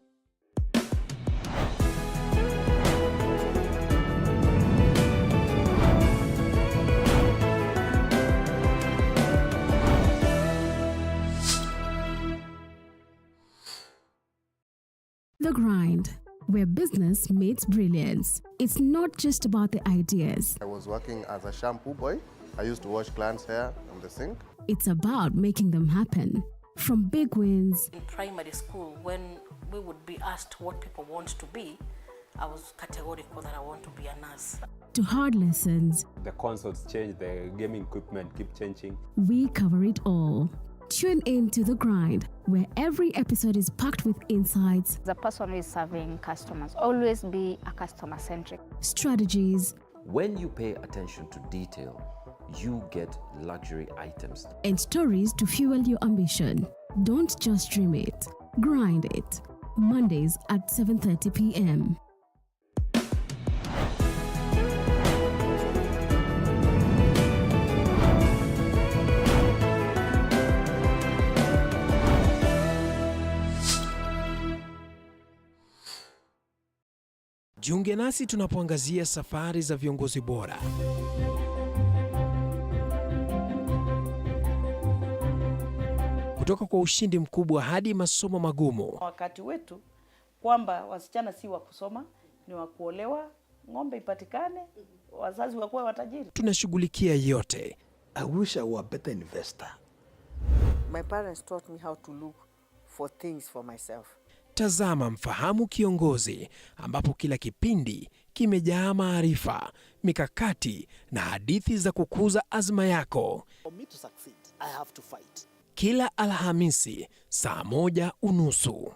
The Grind, where business meets brilliance. It's not just about the ideas. I was working as a shampoo boy. I used to wash clients' hair on the sink. It's about making them happen. From big wins. In primary school, when we would be asked what people want to be, I was categorical that I want to be a nurse. To hard lessons. The consoles change, the gaming equipment keep changing. We cover it all. Tune in to The Grind, where every episode is packed with insights. The person who is serving customers, always be a customer-centric. Strategies. When you pay attention to detail, you get luxury items. And stories to fuel your ambition. Don't just dream it, grind it. Mondays at 7:30 p.m. Jiunge nasi tunapoangazia safari za viongozi bora. Kutoka kwa ushindi mkubwa hadi masomo magumu. Wakati wetu kwamba wasichana si wa kusoma, ni wa kuolewa, ng'ombe ipatikane, wazazi wakuwe watajiri. Tunashughulikia yote. I wish I were a better investor. My parents taught me how to look for things for myself. Tazama Mfahamu Kiongozi, ambapo kila kipindi kimejaa maarifa, mikakati na hadithi za kukuza azma yako. For me to succeed, I have to fight. kila Alhamisi saa 1:30.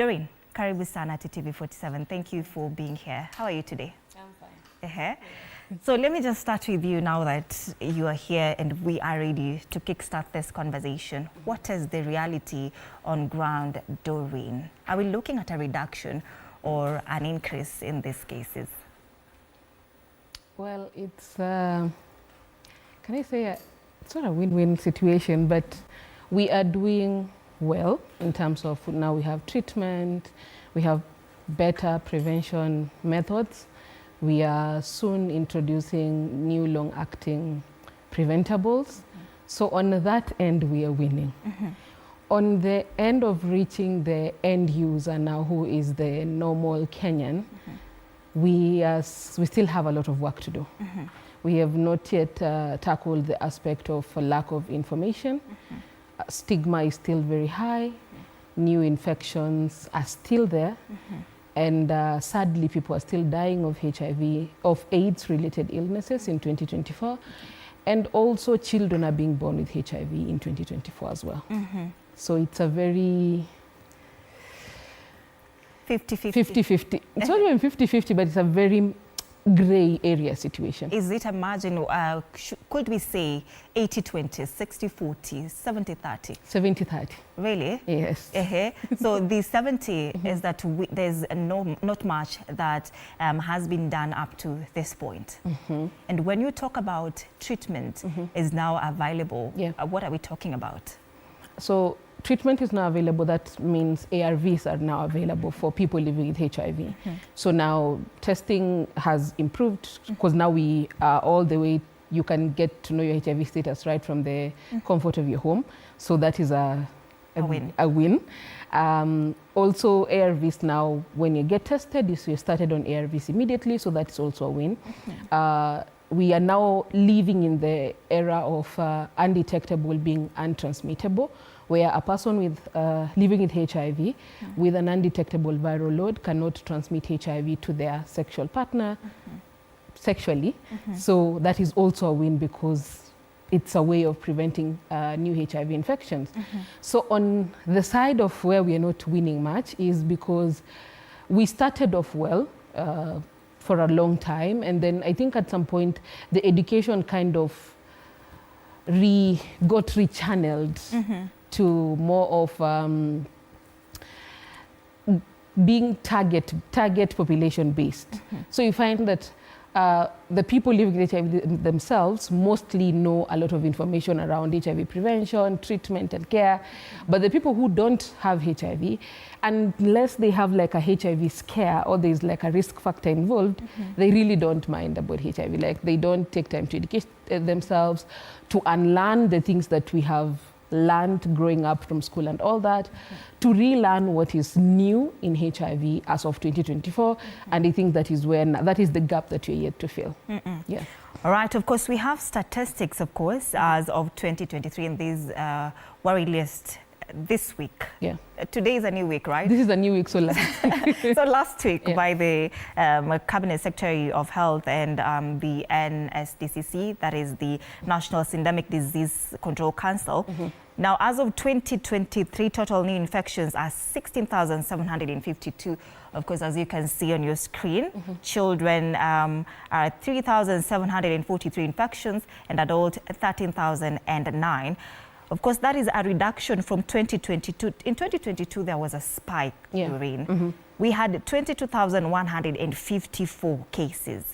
Doreen, karibu sana to TV47. Thank you for being here. How are you today? I'm fine. So let me just start with you now that you are here and we are ready to kickstart this conversation. What is the reality on ground, Doreen? Are we looking at a reduction or an increase in these cases? Well, it's, can I say, it's not a win-win situation, but we are doing well in terms of now we have treatment, we have better prevention methods. We are soon introducing new long-acting preventables. So on that end, we are winning. On the end of reaching the end user now, who is the normal Kenyan, we still have a lot of work to do. We have not yet tackled the aspect of lack of information. Stigma is still very high. New infections are still there. And sadly, people are still dying of HIV, of AIDS-related illnesses in 2024. And also children are being born with HIV in 2024 as well. So it's a very 50-50. 50-50. It's not even 50-50, but it's a very gray area situation. Is it a margin, could we say 80-20, 60-40, 70-30? 70-30. Really? Yes. So the 70 is that there's not much that has been done up to this point. And when you talk about treatment is now available, what are we talking about? So treatment is now available. That means ARVs are now available for people living with HIV. So now testing has improved because now we are all the way, you can get to know your HIV status right from the comfort of your home. So that is a win. Also ARVs now, when you get tested, you're started on ARVs immediately. So that's also a win. We are now living in the era of undetectable being untransmittable, where a person with living with HIV with an undetectable viral load cannot transmit HIV to their sexual partner sexually. So that is also a win because it's a way of preventing new HIV infections. So on the side of where we are not winning much is because we started off well for a long time, and then I think at some point the education kind of got rechanneled to more of being target population based. So you find that the people living with HIV themselves mostly know a lot of information around HIV prevention, treatment and care, but the people who don't have HIV, unless they have like a HIV scare or there's like a risk factor involved, they really don't mind about HIV. Like they don't take time to educate themselves, to unlearn the things that we have learned growing up from school and all that, to relearn what is new in HIV as of 2024. And I think that is where, that is the gap that we're yet to fill. Yeah. All right, of course, we have statistics, of course, as of 2023 in this worry list this week. Yeah. Today is a new week, right? This is a new week, so last week. So last week by the Cabinet Secretary of Health and the NSDCC, that is the National Syndemic Disease Control Council. Now, as of 2023, total new infections are 16,752. Of course, as you can see on your screen, children are 3,743 infections and adult 13,009. Of course, that is a reduction from 2022. In 2022, there was a spike, Doreen. We had 22,154 cases.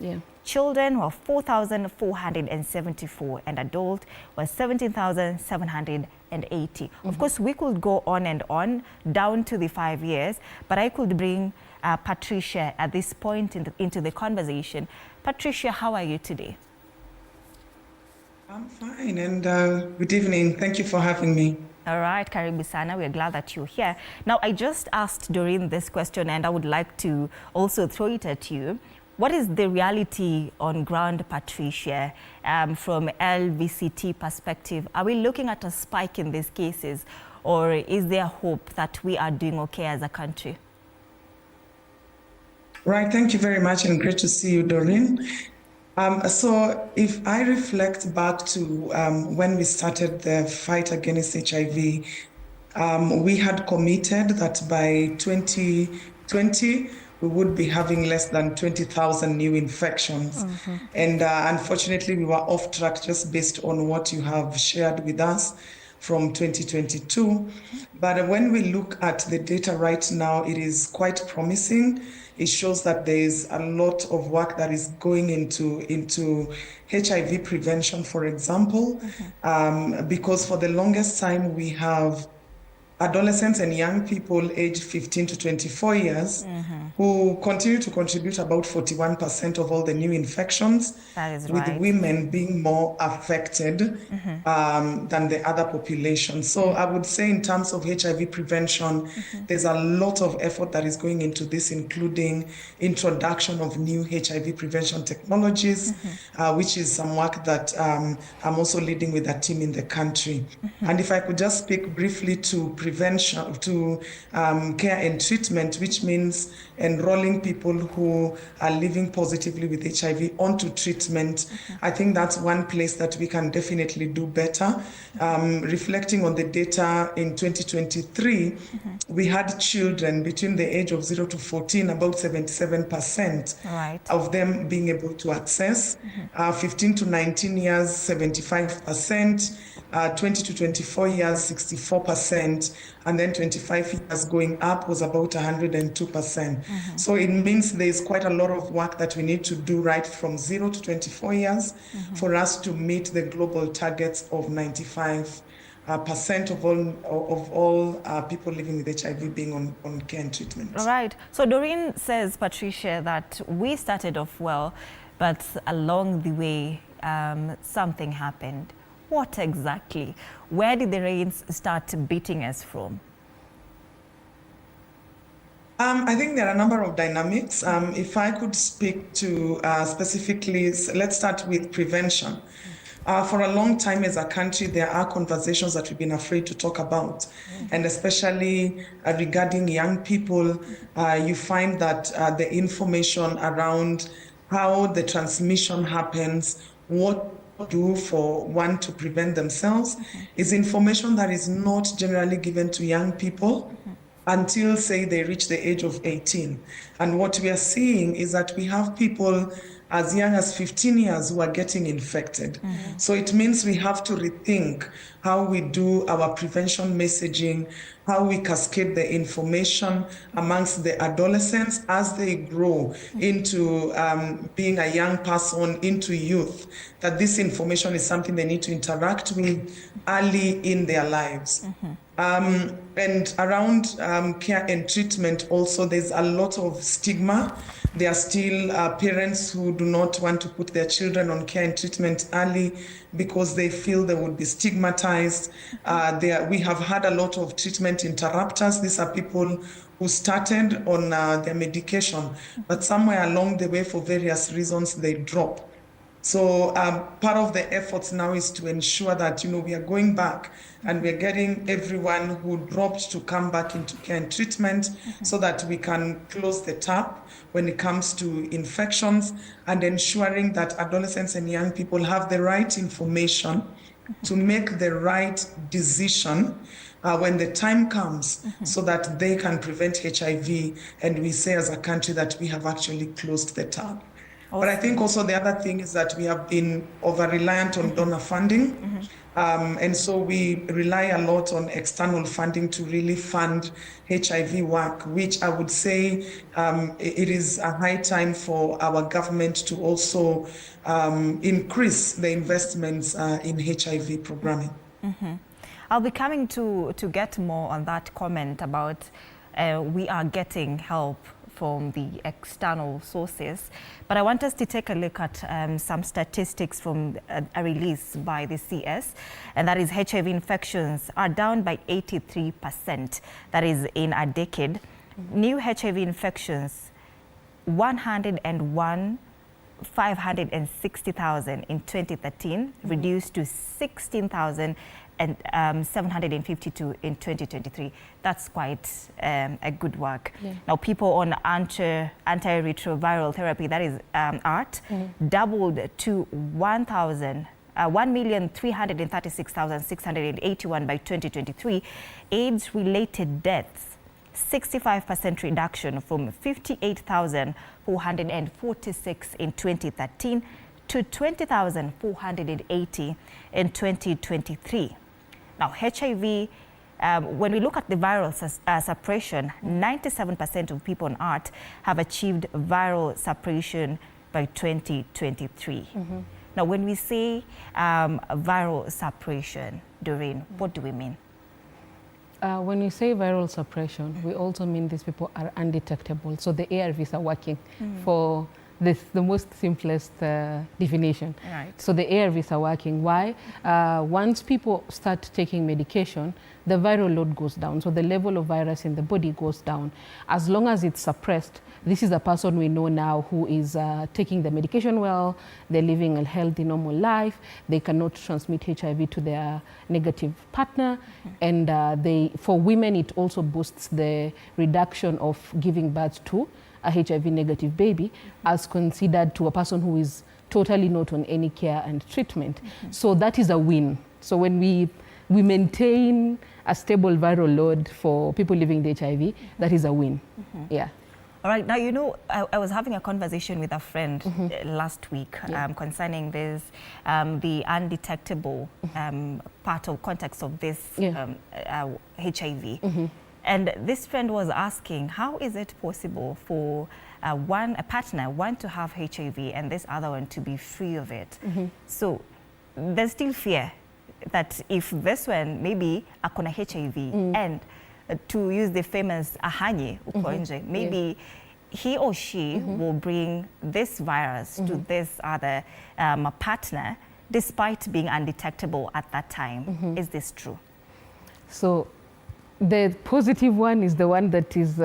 Children were 4,474 and adult was 17,780. Of course, we could go on and on down to the 5 years, but I could bring Patricia at this point into the conversation. Patricia, how are you today? I'm fine, and good evening. Thank you for having me. All right, karibu sana. We're glad that you're here. Now, I just asked Doreen this question, and I would like to also throw it at you. What is the reality on ground, Patricia, from LVCT perspective? Are we looking at a spike in these cases, or is there hope that we are doing okay as a country? Right, thank you very much, and great to see you, Doreen. So if I reflect back to when we started the fight against HIV, we had committed that by 2020, we would be having less than 20,000 new infections. And unfortunately, we were off track just based on what you have shared with us from 2022. But when we look at the data right now, it is quite promising. It shows that there is a lot of work that is going into HIV prevention, for example, because for the longest time we have adolescents and young people aged 15 to 24 years who continue to contribute about 41% of all the new infections, with women being more affected than the other population. So I would say in terms of HIV prevention, there's a lot of effort that is going into this, including introduction of new HIV prevention technologies, which is some work that I'm also leading with a team in the country. And if I could just speak briefly to prevention, to care and treatment, which means enrolling people who are living positively with HIV onto treatment. I think that's one place that we can definitely do better. Reflecting on the data in 2023, we had children between the age of 0 to 14, about 77% of them being able to access, 15 to 19 years, 75%, 20 to 24 years, 64%, and then 25 years going up was about 102%. So it means there's quite a lot of work that we need to do right from 0 to 24 years for us to meet the global targets of 95% of all people living with HIV being on care and treatment. All right. So Doreen says, Patricia, that we started off well, but along the way, something happened. What exactly? Where did the rains start beating us from? I think there are a number of dynamics. If I could speak to specifically, let's start with prevention. For a long time as a country, there are conversations that we've been afraid to talk about. And especially regarding young people, you find that the information around how the transmission happens, what do for one to prevent themselves, is information that is not generally given to young people until, say, they reach the age of 18. And what we are seeing is that we have people as young as 15 years who are getting infected. So it means we have to rethink how we do our prevention messaging, how we cascade the information amongst the adolescents as they grow into being a young person, into youth, that this information is something they need to interact with early in their lives. And around care and treatment also, there's a lot of stigma. There are still parents who do not want to put their children on care and treatment early because they feel they would be stigmatized. We have had a lot of treatment interrupters. These are people who started on their medication, but somewhere along the way, for various reasons, they drop. So part of the efforts now is to ensure that, we are going back and we're getting everyone who dropped to come back into care and treatment so that we can close the tap when it comes to infections, and ensuring that adolescents and young people have the right information to make the right decision when the time comes, so that they can prevent HIV, and we say as a country that we have actually closed the tap. But I think also the other thing is that we have been over-reliant on donor funding. And so we rely a lot on external funding to really fund HIV work, which I would say it is a high time for our government to also increase the investments in HIV programming. I'll be coming to get more on that comment about we are getting help from the external sources. But I want us to take a look at some statistics from a release by the CS, and that is HIV infections are down by 83%. That is in a decade. New HIV infections, 101,560,000 in 2013, reduced to 16,752 in 2023. That's quite a good work. Yeah. Now, people on antiretroviral therapy, that is ART, doubled to 1,336,681 by 2023. AIDS-related deaths, 65% reduction from 58,446 in 2013 to 20,480 in 2023. Now, HIV, when we look at the viral suppression, 97% of people on ART have achieved viral suppression by 2023. Now, when we say viral suppression, Doreen, what do we mean? When we say viral suppression, we also mean these people are undetectable. So the ARVs are working for this, the most simplest definition. Right. So the ARVs are working. Why? Once people start taking medication, the viral load goes down. So the level of virus in the body goes down. As long as it's suppressed, this is a person we know now who is taking the medication well, they're living a healthy, normal life, they cannot transmit HIV to their negative partner, and for women it also boosts the reduction of giving birth to a HIV negative baby as considered to a person who is totally not on any care and treatment. So that is a win. So when we maintain a stable viral load for people living with HIV, that is a win. Yeah. All right. Now, you know, I was having a conversation with a friend last week concerning this, the undetectable part of context of this HIV. And this friend was asking, how is it possible for a partner, one to have HIV and this other one to be free of it? So there's still fear that if this one maybe akona HIV and to use the famous ahanye uko nje, maybe he or she will bring this virus to this other partner despite being undetectable at that time. Is this true? So the positive one is the one that is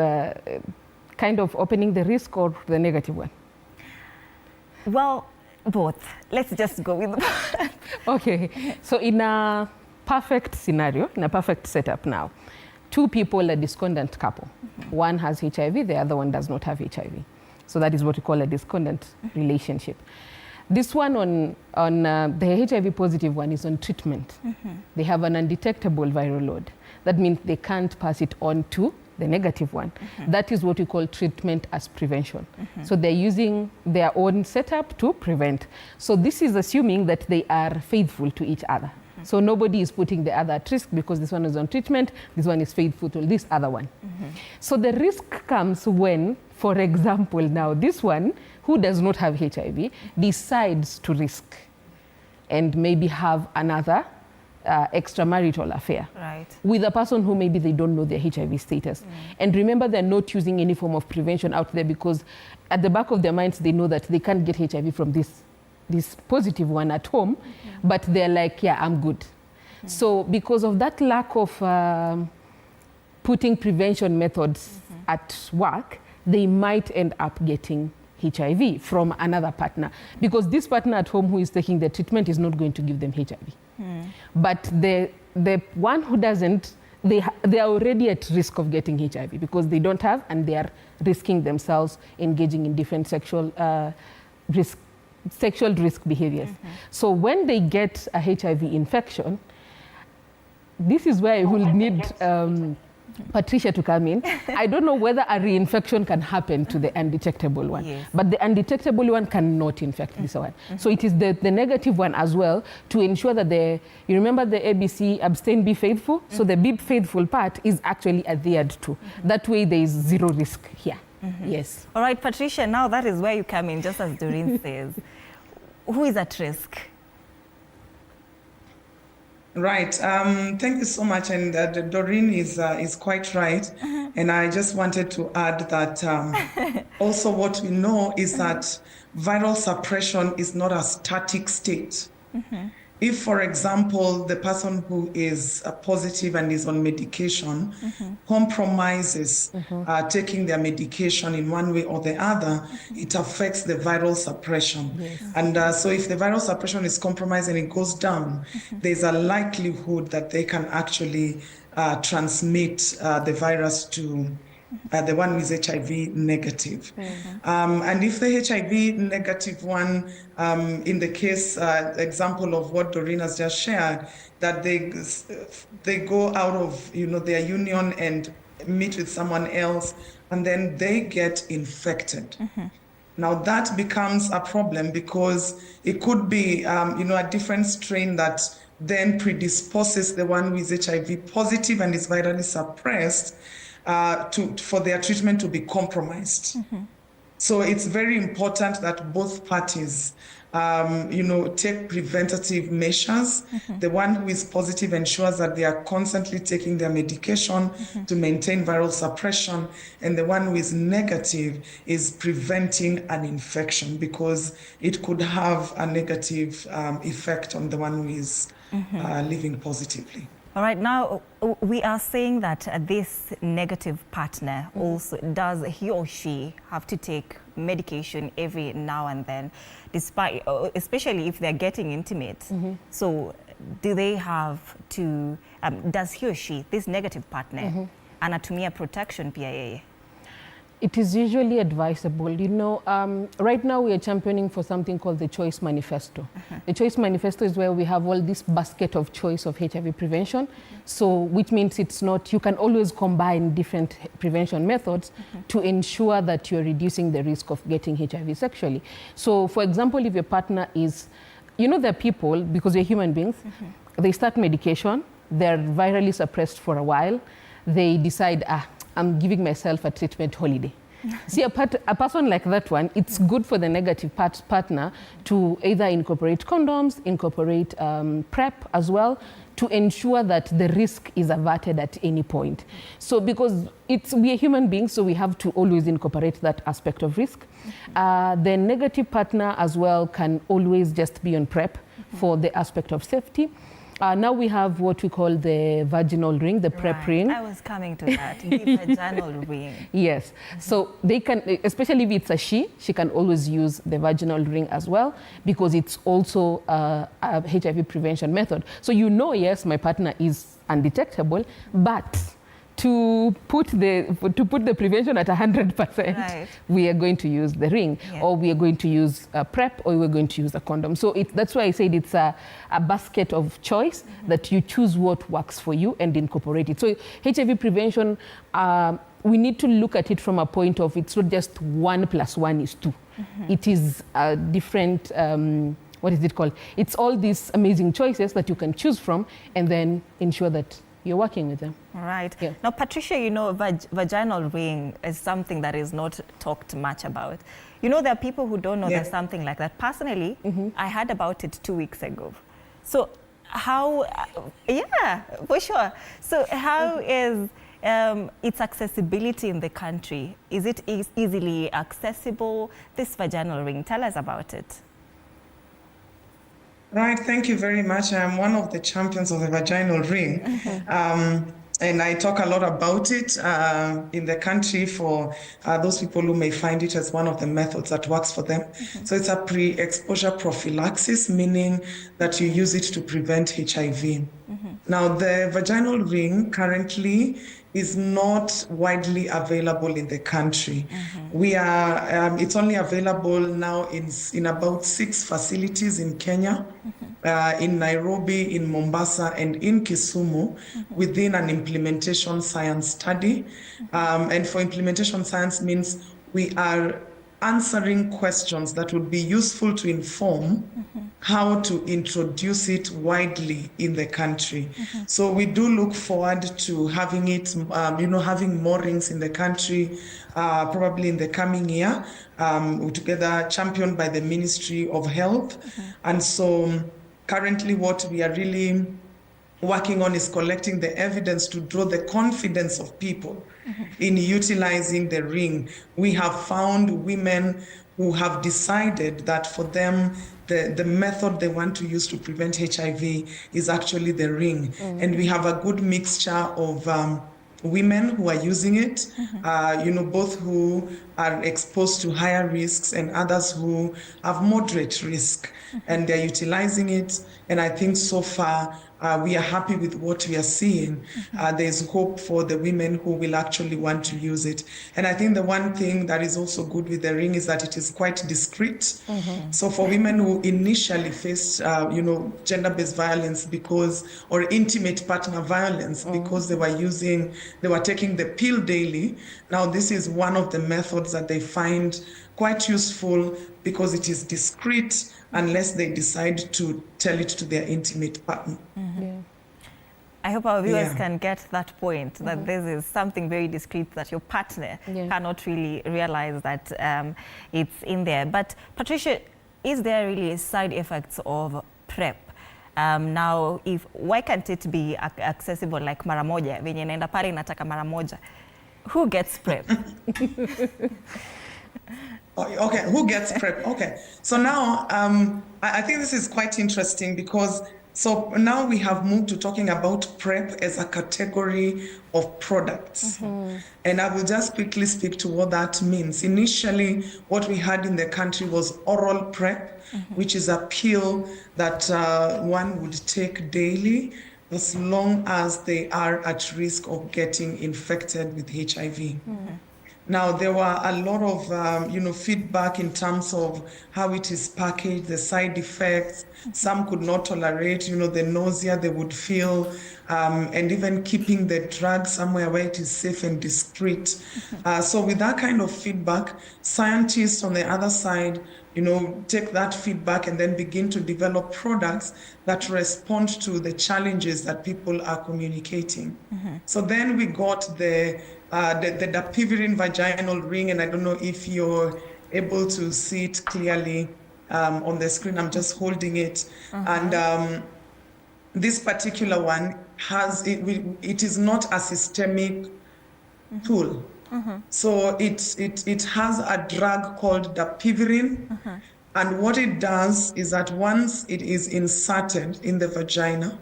kind of opening the risk, or the negative one? Well, both. Let's just go with both. Okay. So in a perfect scenario, in a perfect setup now, two people, a discordant couple. One has HIV, the other one does not have HIV. So that is what we call a discordant relationship. This one on the HIV positive one is on treatment. They have an undetectable viral load. That means they can't pass it on to the negative one. That is what we call treatment as prevention. So they're using their own setup to prevent. So this is assuming that they are faithful to each other. So nobody is putting the other at risk because this one is on treatment, this one is faithful to this other one. So the risk comes when, for example, now this one who does not have HIV decides to risk and maybe have another extramarital affair with a person who maybe they don't know their HIV status. And remember, they're not using any form of prevention out there because at the back of their minds, they know that they can't get HIV from this positive one at home, but they're like, yeah, I'm good. So because of that lack of putting prevention methods at work, they might end up getting HIV from another partner because this partner at home who is taking the treatment is not going to give them HIV. But the one who doesn't, they are already at risk of getting HIV because they don't have, and they are risking themselves engaging in different sexual risk behaviors. So when they get a HIV infection, this is where I will need Patricia to come in. I don't know whether a reinfection can happen to the undetectable one, but the undetectable one cannot infect this one. So it is the negative one as well to ensure that you remember the ABC, abstain, be faithful? So the be faithful part is actually adhered to. That way there is zero risk here. Yes. All right, Patricia, now that is where you come in, just as Doreen says. Who is at risk? Right. Thank you so much. And Doreen is quite right. And I just wanted to add that also what we know is that viral suppression is not a static state. If, for example, the person who is positive and is on medication compromises taking their medication in one way or the other, it affects the viral suppression. And so if the viral suppression is compromised and it goes down, there's a likelihood that they can actually transmit the virus to the one who is HIV negative. And if the HIV negative one, in the case example of what Doreen has just shared, that they go out of their union and meet with someone else, and then they get infected. Now that becomes a problem because it could be a different strain that then predisposes the one who is HIV positive and is virally suppressed for their treatment to be compromised. So it's very important that both parties, take preventative measures. The one who is positive ensures that they are constantly taking their medication to maintain viral suppression, and the one who is negative is preventing an infection because it could have a negative effect on the one who is living positively. All right, now we are saying that this negative partner also, does he or she have to take medication every now and then, despite, especially if they're getting intimate? So do they have to, does he or she, this negative partner, anatumia protection PIA? It is usually advisable. Right now we are championing for something called the Choice Manifesto. The Choice Manifesto is where we have all this basket of choice of HIV prevention. So, which means it's not, you can always combine different prevention methods to ensure that you're reducing the risk of getting HIV sexually. So, for example, if your partner is, there are people, because we're human beings, they start medication, they're virally suppressed for a while, they decide, I'm giving myself a treatment holiday. See, a person like that one, it's good for the negative partner to either incorporate condoms, incorporate PrEP as well, to ensure that the risk is averted at any point. So because we are human beings, so we have to always incorporate that aspect of risk. The negative partner as well can always just be on PrEP for the aspect of safety. Now we have what we call the vaginal ring, the PrEP ring. I was coming to that, the vaginal ring. Yes, so they can, especially if it's a she can always use the vaginal ring as well, because it's also a HIV prevention method. So yes, my partner is undetectable, but to put the prevention at 100%, we are going to use the ring, or we are going to use PrEP, or we're going to use a condom. So that's why I said it's a basket of choice that you choose what works for you and incorporate it. So HIV prevention, we need to look at it from a point of it's not just 1 + 1 = 2. It is a different, what is it called? It's all these amazing choices that you can choose from and then ensure that you're working with them. Right. Yeah. Now, Patricia, vaginal ring is something that is not talked much about. There are people who don't know there's something like that. Personally, I heard about it 2 weeks ago. So how, for sure. So how is its accessibility in the country? Is it easily accessible, this vaginal ring? Tell us about it. Right, thank you very much. I'm one of the champions of the vaginal ring. And I talk a lot about it in the country for those people who may find it as one of the methods that works for them. So it's a pre-exposure prophylaxis, meaning that you use it to prevent HIV. Now, the vaginal ring currently is not widely available in the country. It's only available now in about 6 facilities in Kenya, in Nairobi, in Mombasa, and in Kisumu, within an implementation science study. And for implementation science means we are answering questions that would be useful to inform how to introduce it widely in the country. So we do look forward to having it, having more rings in the country, probably in the coming year, together championed by the Ministry of Health. And so currently what we are really working on is collecting the evidence to draw the confidence of people in utilizing the ring. We have found women who have decided that for them, the method they want to use to prevent HIV is actually the ring. And we have a good mixture of women who are using it, both who are exposed to higher risks and others who have moderate risk, and they're utilizing it. And I think so far, we are happy with what we are seeing. There's hope for the women who will actually want to use it. And I think the one thing that is also good with the ring is that it is quite discreet. So for women who initially faced, gender-based violence or intimate partner violence because they were taking the pill daily, now this is one of the methods that they find quite useful because it is discreet unless they decide to tell it to their intimate partner. I hope our viewers can get that point, that this is something very discreet that your partner cannot really realize that it's in there. But Patricia, is there really side effects of PrEP? Now, why can't it be accessible like mara moja, venye naenda pale nataka mara moja? Who gets PrEP? Okay, who gets PrEP? Okay, so now I think this is quite interesting because now we have moved to talking about PrEP as a category of products. And I will just quickly speak to what that means. Initially, what we had in the country was oral PrEP, which is a pill that one would take daily as long as they are at risk of getting infected with HIV. Now, there were a lot of, feedback in terms of how it is packaged, the side effects. Some could not tolerate, the nausea they would feel, and even keeping the drug somewhere where it is safe and discreet. So with that kind of feedback, scientists on the other side, take that feedback and then begin to develop products that respond to the challenges that people are communicating. So then we got the dapivirine vaginal ring, and I don't know if you're able to see it clearly on the screen. I'm just holding it. And this particular one it is not a systemic tool. So it has a drug called dapivirine. And what it does is that once it is inserted in the vagina,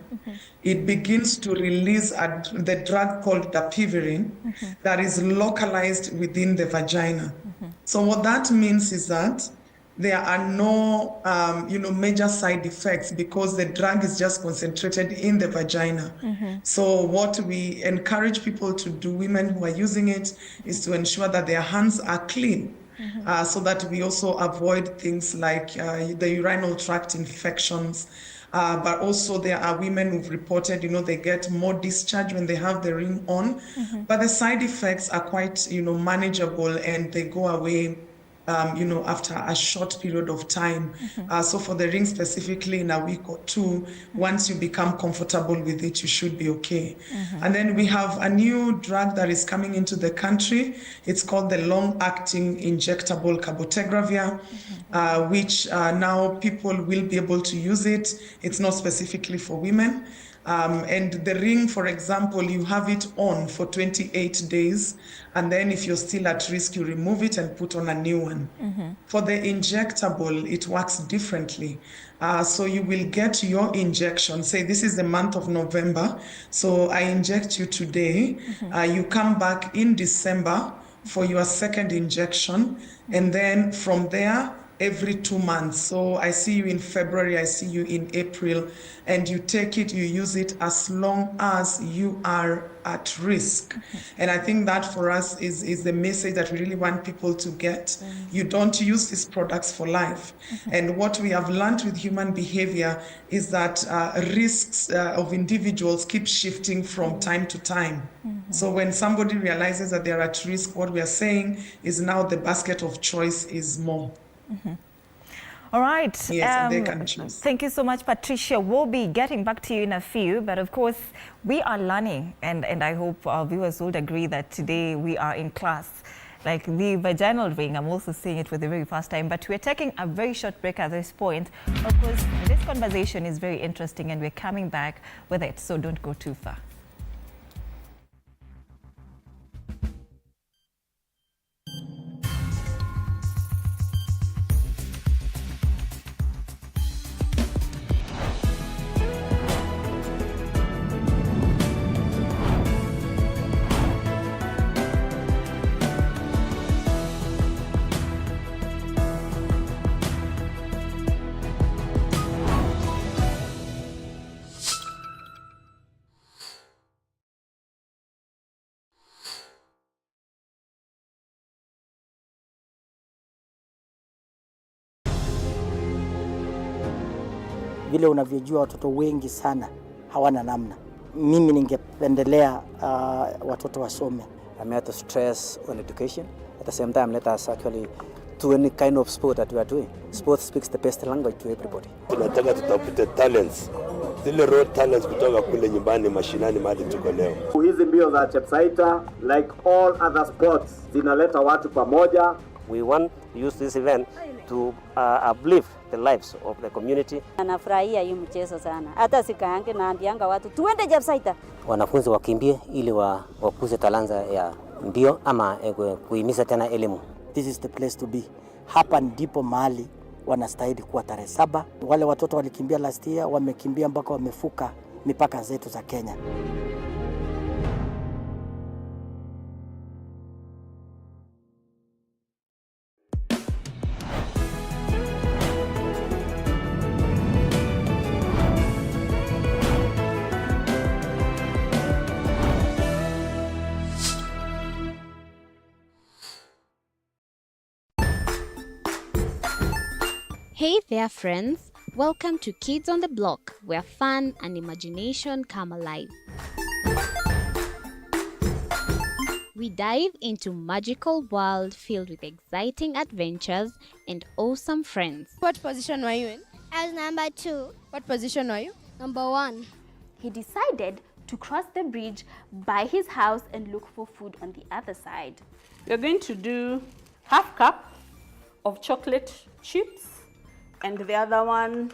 it begins to release the drug called dapivirine that is localized within the vagina. So what that means is that there are no major side effects because the drug is just concentrated in the vagina. So what we encourage people to do, women who are using it, is to ensure that their hands are clean. So that we also avoid things like the urinary tract infections. But also there are women who've reported, they get more discharge when they have the ring on. But the side effects are quite, manageable, and they go away after a short period of time. So for the ring specifically, in a week or two, once you become comfortable with it, you should be okay. And then we have a new drug that is coming into the country. It's called the long-acting injectable cabotegravir, which now people will be able to use it. It's not specifically for women. And the ring, for example, you have it on for 28 days. And then if you're still at risk, you remove it and put on a new one. For the injectable, it works differently. So you will get your injection. Say this is the month of November. So I inject you today. You come back in December for your second injection. And then from there, every 2 months. So I see you in February, I see you in April, and you take it, you use it as long as you are at risk. And I think that for us is the message that we really want people to get. You don't use these products for life. And what we have learned with human behavior is that risks of individuals keep shifting from time to time. So when somebody realizes that they're at risk, what we are saying is now the basket of choice is more. All right. Yes, and they can choose. Thank you so much, Patricia. We'll be getting back to you in a few, but of course, we are learning, and I hope our viewers would agree that today we are in class. like the vaginal ring. I'm also seeing it for the very first time. But we're taking a very short break at this point. Of course, this conversation is very interesting and we're coming back with it, so don't go too far. Vile unavyojua watoto wengi sana hawana namna. Mimi ningependelea watoto wasome. I'm here to stress on education. At the same time, let us actually do any kind of sport that we are doing. Sport speaks the best language to everybody. Tunataka tutafute talents. Zile raw talents kutoka kule nyumbani mashinani mahali tuko leo. Hizi mbio za Chepsaita, like all other sports, zinaleta watu pamoja. We want to use this event to uplift the lives of the community. Anafurahia hii mchezo sana. Hata sikaange naambianga watu tuende Chepsaita. Wanafunzi wakimbie ili wakuze talanta ya mbio ama kuhimiza tena elimu. This is the place to be. Hapa ndipo mahali wanastahili kuwa tarehe 7. Wale watoto walikimbia last year wamekimbia mpaka wamefuka mipaka zetu za Kenya. Hey there, friends. Welcome to Kids on the Block, where fun and imagination come alive. We dive into magical world filled with exciting adventures and awesome friends. What position were you in? I was number 2. What position were you? Number 1. He decided to cross the bridge by his house and look for food on the other side. We're going to do half cup of chocolate chips, and the other one,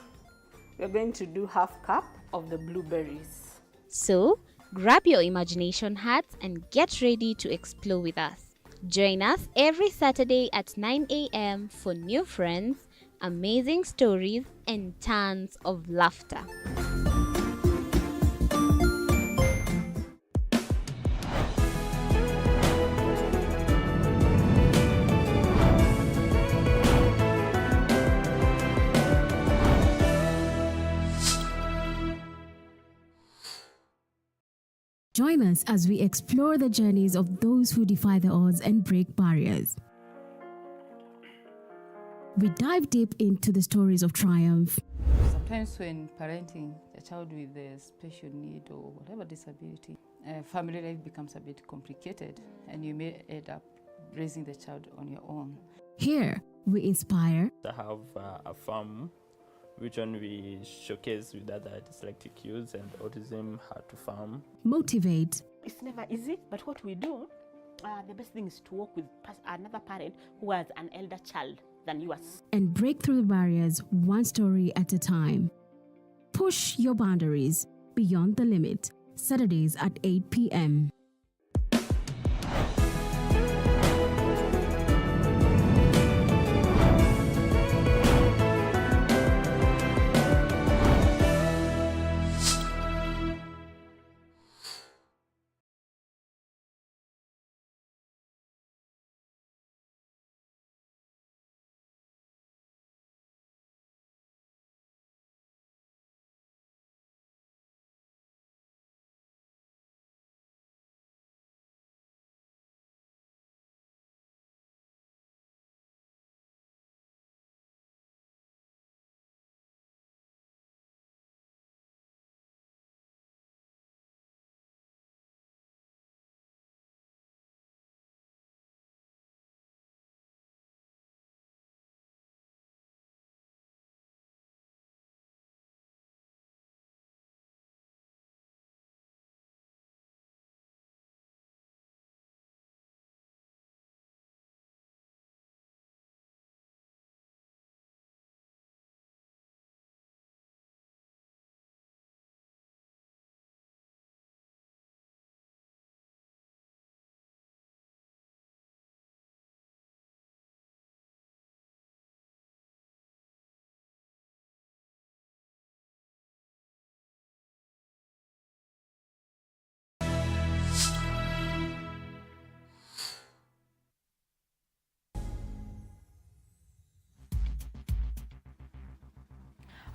we're going to do half cup of the blueberries. So, grab your imagination hats and get ready to explore with us. Join us every Saturday at 9 a.m. for new friends, amazing stories, and tons of laughter. Join us as we explore the journeys of those who defy the odds and break barriers. We dive deep into the stories of triumph. Sometimes when parenting a child with a special need or whatever disability, family life becomes a bit complicated and you may end up raising the child on your own. Here, we inspire. I have a farm which one we showcase with other dyslexic youths and autism how to farm. Motivate. It's never easy, but what we do, the best thing is to work with another parent who has an elder child than yours. And break through the barriers one story at a time. Push your boundaries beyond the limit. Saturdays at 8 p.m.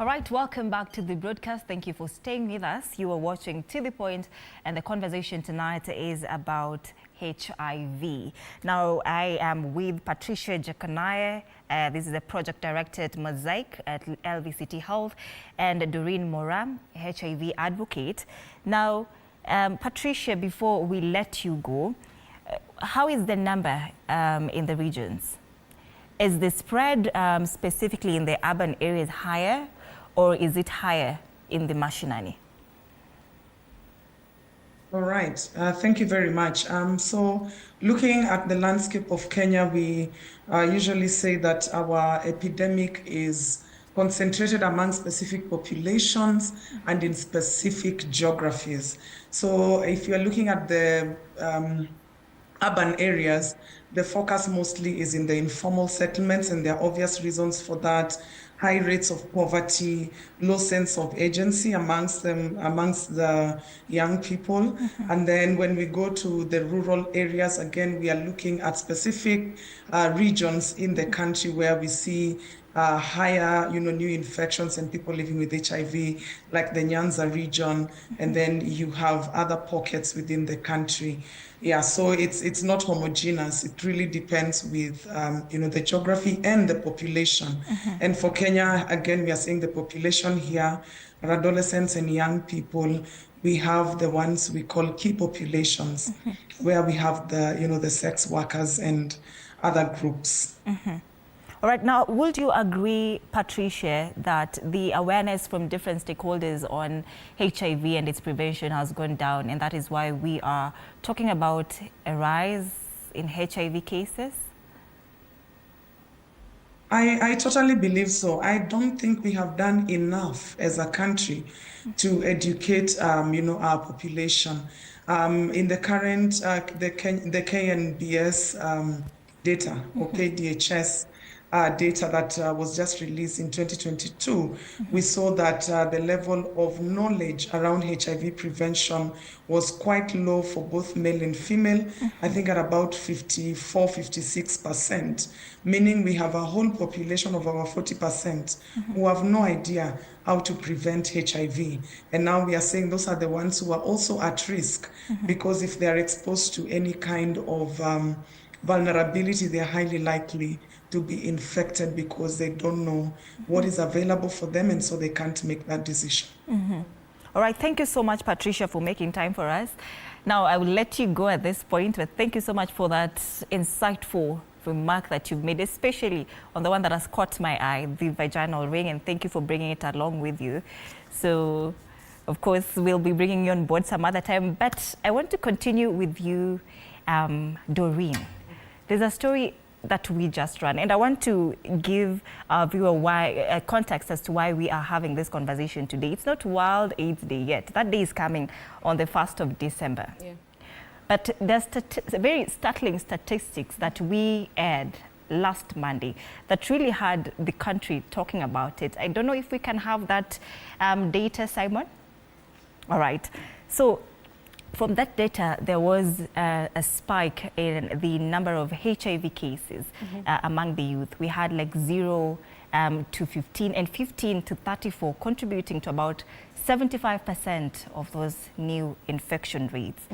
All right, welcome back to the broadcast. Thank you for staying with us. You are watching To The Point, and the conversation tonight is about HIV. Now, I am with Patricia Jacanaye. This is a project director at Mosaic at LVCT Health, and Doreen Moram, HIV advocate. Now, Patricia, before we let you go, how is the number in the regions? Is the spread specifically in the urban areas higher, or is it higher in the mashinani? All right, thank you very much. So looking at the landscape of Kenya, we usually say that our epidemic is concentrated among specific populations and in specific geographies. So if you're looking at the urban areas, the focus mostly is in the informal settlements, and there are obvious reasons for that. High rates of poverty, low sense of agency amongst the young people. And then when we go to the rural areas, again, we are looking at specific regions in the country where we see higher, new infections and people living with HIV, like the Nyanza region, and then you have other pockets within the country. Yeah, so it's not homogeneous. It really depends with the geography and the population. And for Kenya, again, we are seeing the population here, our adolescents and young people. We have the ones we call key populations, where we have the sex workers and other groups. All right, now, would you agree, Patricia, that the awareness from different stakeholders on HIV and its prevention has gone down, and that is why we are talking about a rise in HIV cases? I totally believe so. I don't think we have done enough as a country to educate, our population. In the current, the KNBS data, or KDHS, data that was just released in 2022, we saw that the level of knowledge around HIV prevention was quite low for both male and female, I think at about 54, 56%, meaning we have a whole population of over 40% who have no idea how to prevent HIV. And now we are saying those are the ones who are also at risk, because if they are exposed to any kind of vulnerability, they are highly likely to be infected because they don't know what is available for them, and so they can't make that decision. All right, thank you so much, Patricia, for making time for us. Now, I will let you go at this point, but thank you so much for that insightful remark that you've made, especially on the one that has caught my eye, the vaginal ring, and thank you for bringing it along with you. So, of course, we'll be bringing you on board some other time, but I want to continue with you, Doreen. There's a story that we just ran, and I want to give our viewer context as to why we are having this conversation today. It's not World AIDS Day yet. That day is coming on the 1st of December. Yeah. But there's very startling statistics that we aired last Monday that really had the country talking about it. I don't know if we can have that data, Simon? All right. So, from that data, there was a spike in the number of HIV cases among the youth. We had like 0 to 15 and 15 to 34, contributing to about 75% of those new infection rates.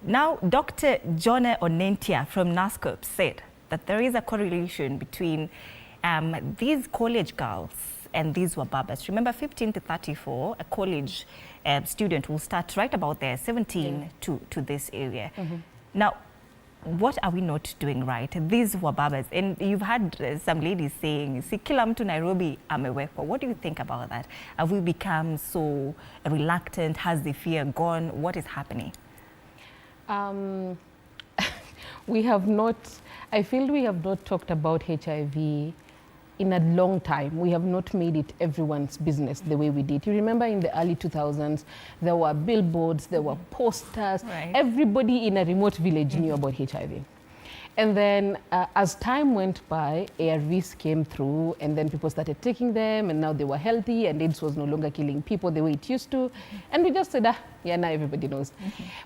Now, Dr. Jone Onentia from NASCOP said that there is a correlation between these college girls and these were barbers. Remember, 15 to 34, a college student will start right about there, 17 to this area. Now, what are we not doing right? These were barbers. And you've had some ladies saying, si kila mtu Nairobi amewekwa. What do you think about that? Have we become so reluctant? Has the fear gone? What is happening? We have not, I feel we have not talked about HIV in a long time. We have not made it everyone's business the way we did. You remember in the early 2000s, there were billboards, there were posters. Right. Everybody in a remote village knew about HIV. And then as time went by, ARVs came through, and then people started taking them, and now they were healthy, and AIDS was no longer killing people the way it used to. And we just said, yeah, now everybody knows.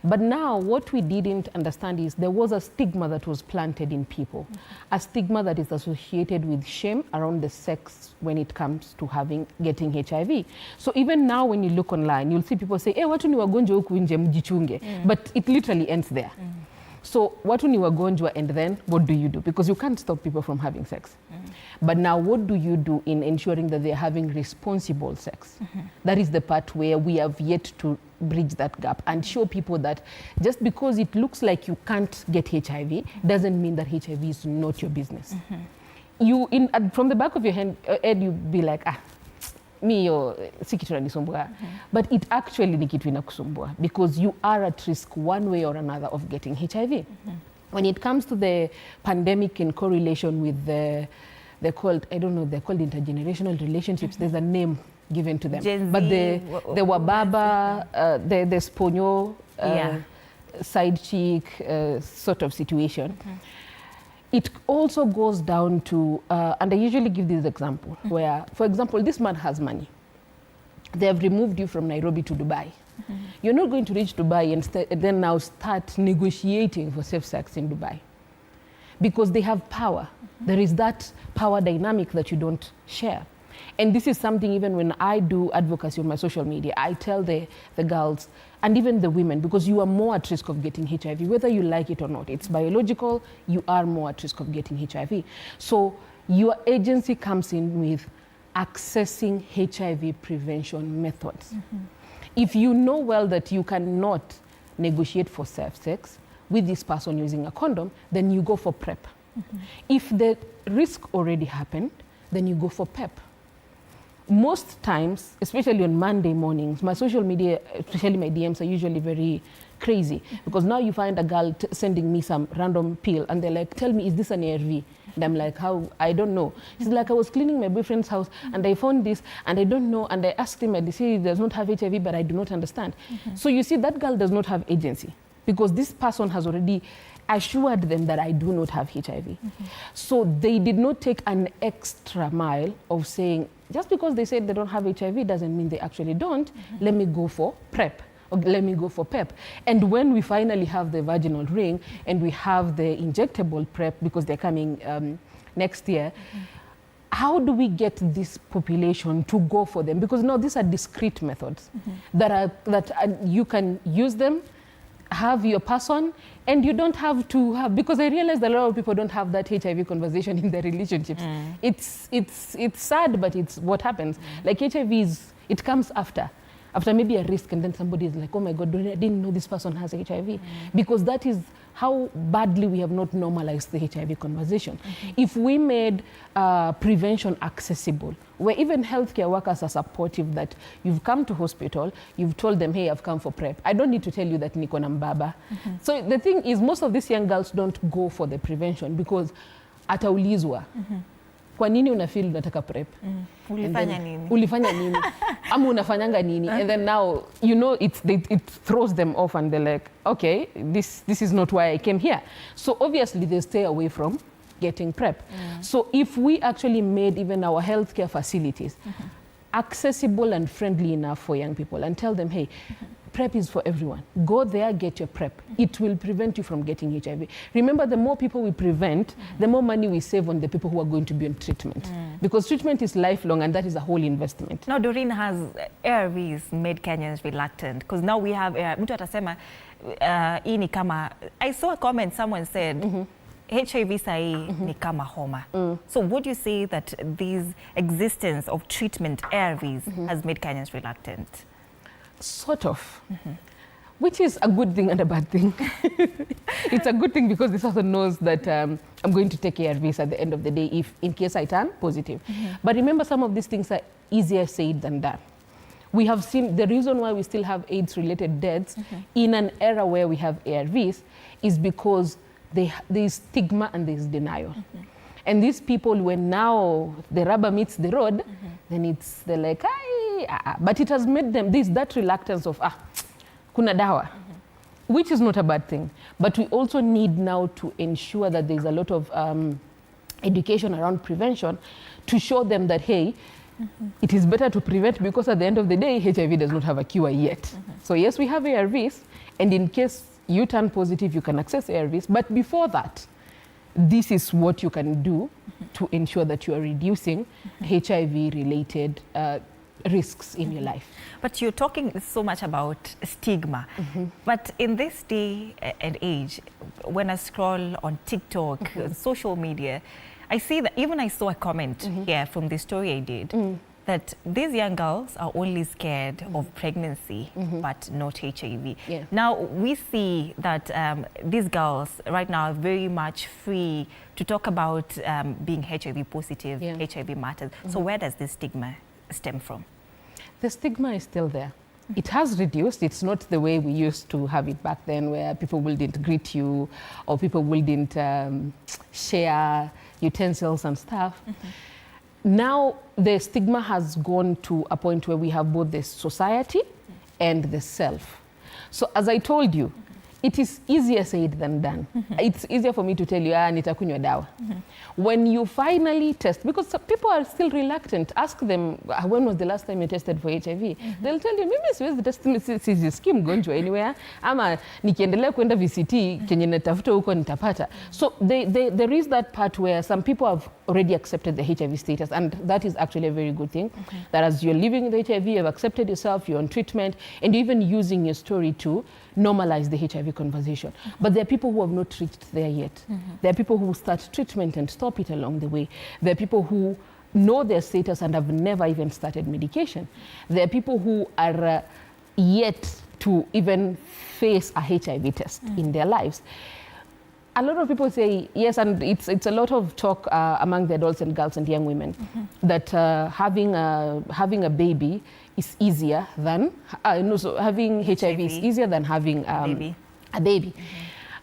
But now what we didn't understand is there was a stigma that was planted in people, a stigma that is associated with shame around the sex when it comes to getting HIV. So even now when you look online, you'll see people say, watu ni wagonjwa huku nje mjichunge. But it literally ends there. So watu ni wagonjwa, and then what do you do? Because you can't stop people from having sex. But now what do you do in ensuring that they're having responsible sex? That is the part where we have yet to bridge that gap and show people that just because it looks like you can't get HIV doesn't mean that HIV is not your business. From the back of your head, you'd be like, si kitu inanisumbua. But it actually ni kitu inakusumbua, because you are at risk one way or another of getting HIV. When it comes to the pandemic in correlation with they're called intergenerational relationships, there's a name given to them. But the wababa, the sponyo, side chick sort of situation. It also goes down to, and I usually give this example, where, for example, this man has money. They have removed you from Nairobi to Dubai. You're not going to reach Dubai and then now start negotiating for safe sex in Dubai. Because they have power. There is that power dynamic that you don't share. And this is something, even when I do advocacy on my social media, I tell the girls and even the women, because you are more at risk of getting HIV, whether you like it or not. It's biological, you are more at risk of getting HIV. So your agency comes in with accessing HIV prevention methods. If you know well that you cannot negotiate for safe sex with this person using a condom, then you go for PrEP. If the risk already happened, then you go for PEP. Most times, especially on Monday mornings, my social media, especially my DMs, are usually very crazy, because now you find a girl sending me some random pill and they're like, tell me, is this an ARV? And I'm like, how? I don't know. She's like, I was cleaning my boyfriend's house and I found this and I don't know. And I asked him and they say he does not have HIV, but I do not understand. So you see, that girl does not have agency, because this person has already assured them that I do not have HIV. So they did not take an extra mile of saying, just because they said they don't have HIV doesn't mean they actually don't. Let me go for PrEP, or let me go for PEP. And when we finally have the vaginal ring and we have the injectable PrEP, because they're coming next year, how do we get this population to go for them? Because now these are discrete methods that you can use them, have your person, and you don't have to have, because I realize that a lot of people don't have that HIV conversation in their relationships. It's sad, but it's what happens. Like HIV it comes after maybe a risk, and then somebody is like, oh my God, I didn't know this person has HIV. Because that is how badly we have not normalized the HIV conversation. If we made prevention accessible, where even healthcare workers are supportive, that you've come to hospital, you've told them, hey, I've come for PrEP. I don't need to tell you that niko na mbaba. So the thing is, most of these young girls don't go for the prevention because ataulizwa. Kwa nini unafeel unataka PrEP? Ulifanya nini? Ama unafanyanga nini? And then now, you know, it throws them off and they're like, okay, this is not why I came here. So obviously they stay away from getting PrEP. So if we actually made even our healthcare facilities accessible and friendly enough for young people and tell them, hey, PrEP is for everyone. Go there, get your PrEP. It will prevent you from getting HIV. Remember, the more people we prevent, the more money we save on the people who are going to be on treatment. Because treatment is lifelong, and that is a whole investment. Now, Doreen, has ARVs made Kenyans reluctant? Because now we have, mtu atasema, ini kama, I saw a comment, someone said, HIV sahi ni kama homa. So would you say that this existence of treatment ARVs has made Kenyans reluctant? Sort of, which is a good thing and a bad thing. It's a good thing because this person knows that I'm going to take ARVs at the end of the day if in case I turn positive. But remember, some of these things are easier said than done. We have seen the reason why we still have AIDS-related deaths in an era where we have ARVs is because there's stigma and there's denial. And these people, when now the rubber meets the road, then they're like, but it has made them, that reluctance of, kuna dawa. which is not a bad thing. But we also need now to ensure that there's a lot of education around prevention to show them that, hey, it is better to prevent, because at the end of the day, HIV does not have a cure yet. So yes, we have ARVs, and in case you turn positive, you can access ARVs. But before that, this is what you can do to ensure that you are reducing HIV-related risks in your life. But you're talking so much about stigma. But in this day and age, when I scroll on TikTok, social media, I see that, even I saw a comment here from the story I did, that these young girls are only scared of pregnancy, but not HIV. Yeah. Now, we see that these girls right now are very much free to talk about being HIV positive, HIV matters. So where does this stigma stem from? The stigma is still there. It has reduced. It's not the way we used to have it back then, where people wouldn't greet you or people wouldn't share utensils and stuff. Now the stigma has gone to a point where we have both the society and the self. So as I told you, it is easier said than done. It's easier for me to tell you, nitakunywa dawa. When you finally test, because some people are still reluctant, ask them, when was the last time you tested for HIV? They'll tell you, mimi siwezi test, sijisikii mgonjwa anywhere, ama nikiendelea kwenda VCT, kenye natafuta huko nitapata. So there is that part where some people have already accepted the HIV status, and that is actually a very good thing. That as you're living with HIV, you've accepted yourself, you're on treatment, and you're even using your story to normalize the HIV conversation. But there are people who have not reached there yet. There are people who start treatment and stop it along the way. There are people who know their status and have never even started medication. There are people who are yet to even face a HIV test in their lives. A lot of people say, yes, and it's a lot of talk among the adults and girls and young women, that having a baby is easier than, having HIV is easier than having a baby.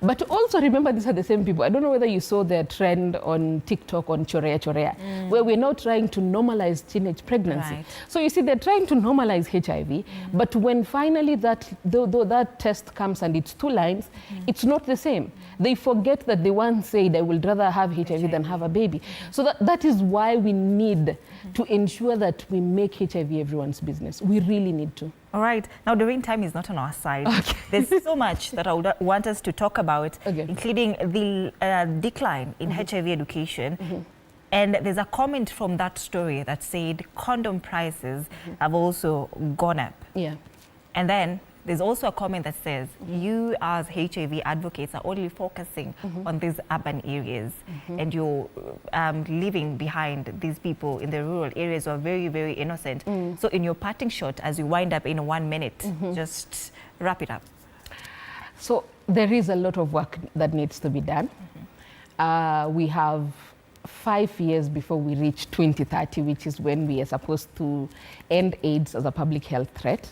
But also remember, these are the same people. I don't know whether you saw the trend on TikTok on chorea, where we're now trying to normalize teenage pregnancy. Right. So you see, they're trying to normalize HIV, but when finally that test comes and it's 2 lines, it's not the same. They forget that they once said, I would rather have HIV than have a baby. So that is why we need to ensure that we make HIV everyone's business. We really need to. All right. Now, Doreen, time is not on our side. There's so much that I would want us to talk about, including the decline in HIV education. And there's a comment from that story that said condom prices have also gone up. Yeah. And then there's also a comment that says you as HIV advocates are only focusing on these urban areas, and you're leaving behind these people in the rural areas who are very, very innocent. So in your parting shot, as we wind up in 1 minute, just wrap it up. So there is a lot of work that needs to be done. We have 5 years before we reach 2030, which is when we are supposed to end AIDS as a public health threat.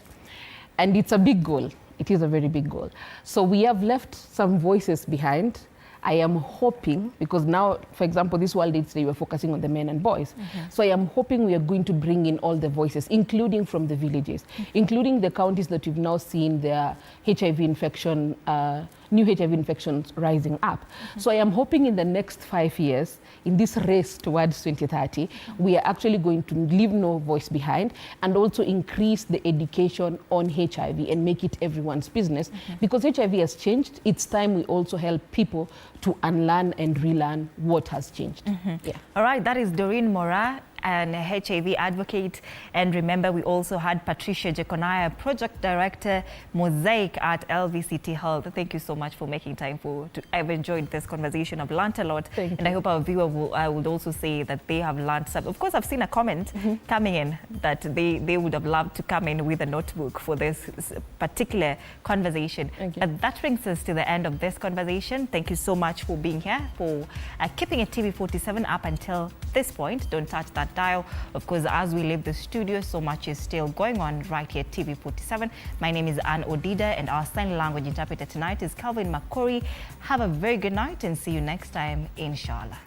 And it's a big goal. It is a very big goal. So we have left some voices behind. I am hoping, because now, for example, this World AIDS Day, we're focusing on the men and boys. So I am hoping we are going to bring in all the voices, including from the villages, including the counties that we've now seen their HIV infection, new HIV infections rising up. So I am hoping in the next 5 years, in this race towards 2030, we are actually going to leave no voice behind, and also increase the education on HIV and make it everyone's business. Because HIV has changed, it's time we also help people to unlearn and relearn what has changed. Yeah. All right, that is Doreen Mora, an HIV advocate. And remember, we also had Patricia Jekonaya, Project Director, Mosaic at LVCT Health. Thank you so much for making time I've enjoyed this conversation. I've learned a lot. I hope our viewer would also say that they have learned something. Of course, I've seen a comment coming in that they would have loved to come in with a notebook for this particular conversation. But that brings us to the end of this conversation. Thank you so much for being here, for keeping it TV47 up until this point. Don't touch that dial. Of course, as we leave the studio, so much is still going on right here at TV47. My name is Anne Odida, and our sign language interpreter tonight is Calvin Makori. Have a very good night and see you next time, inshallah.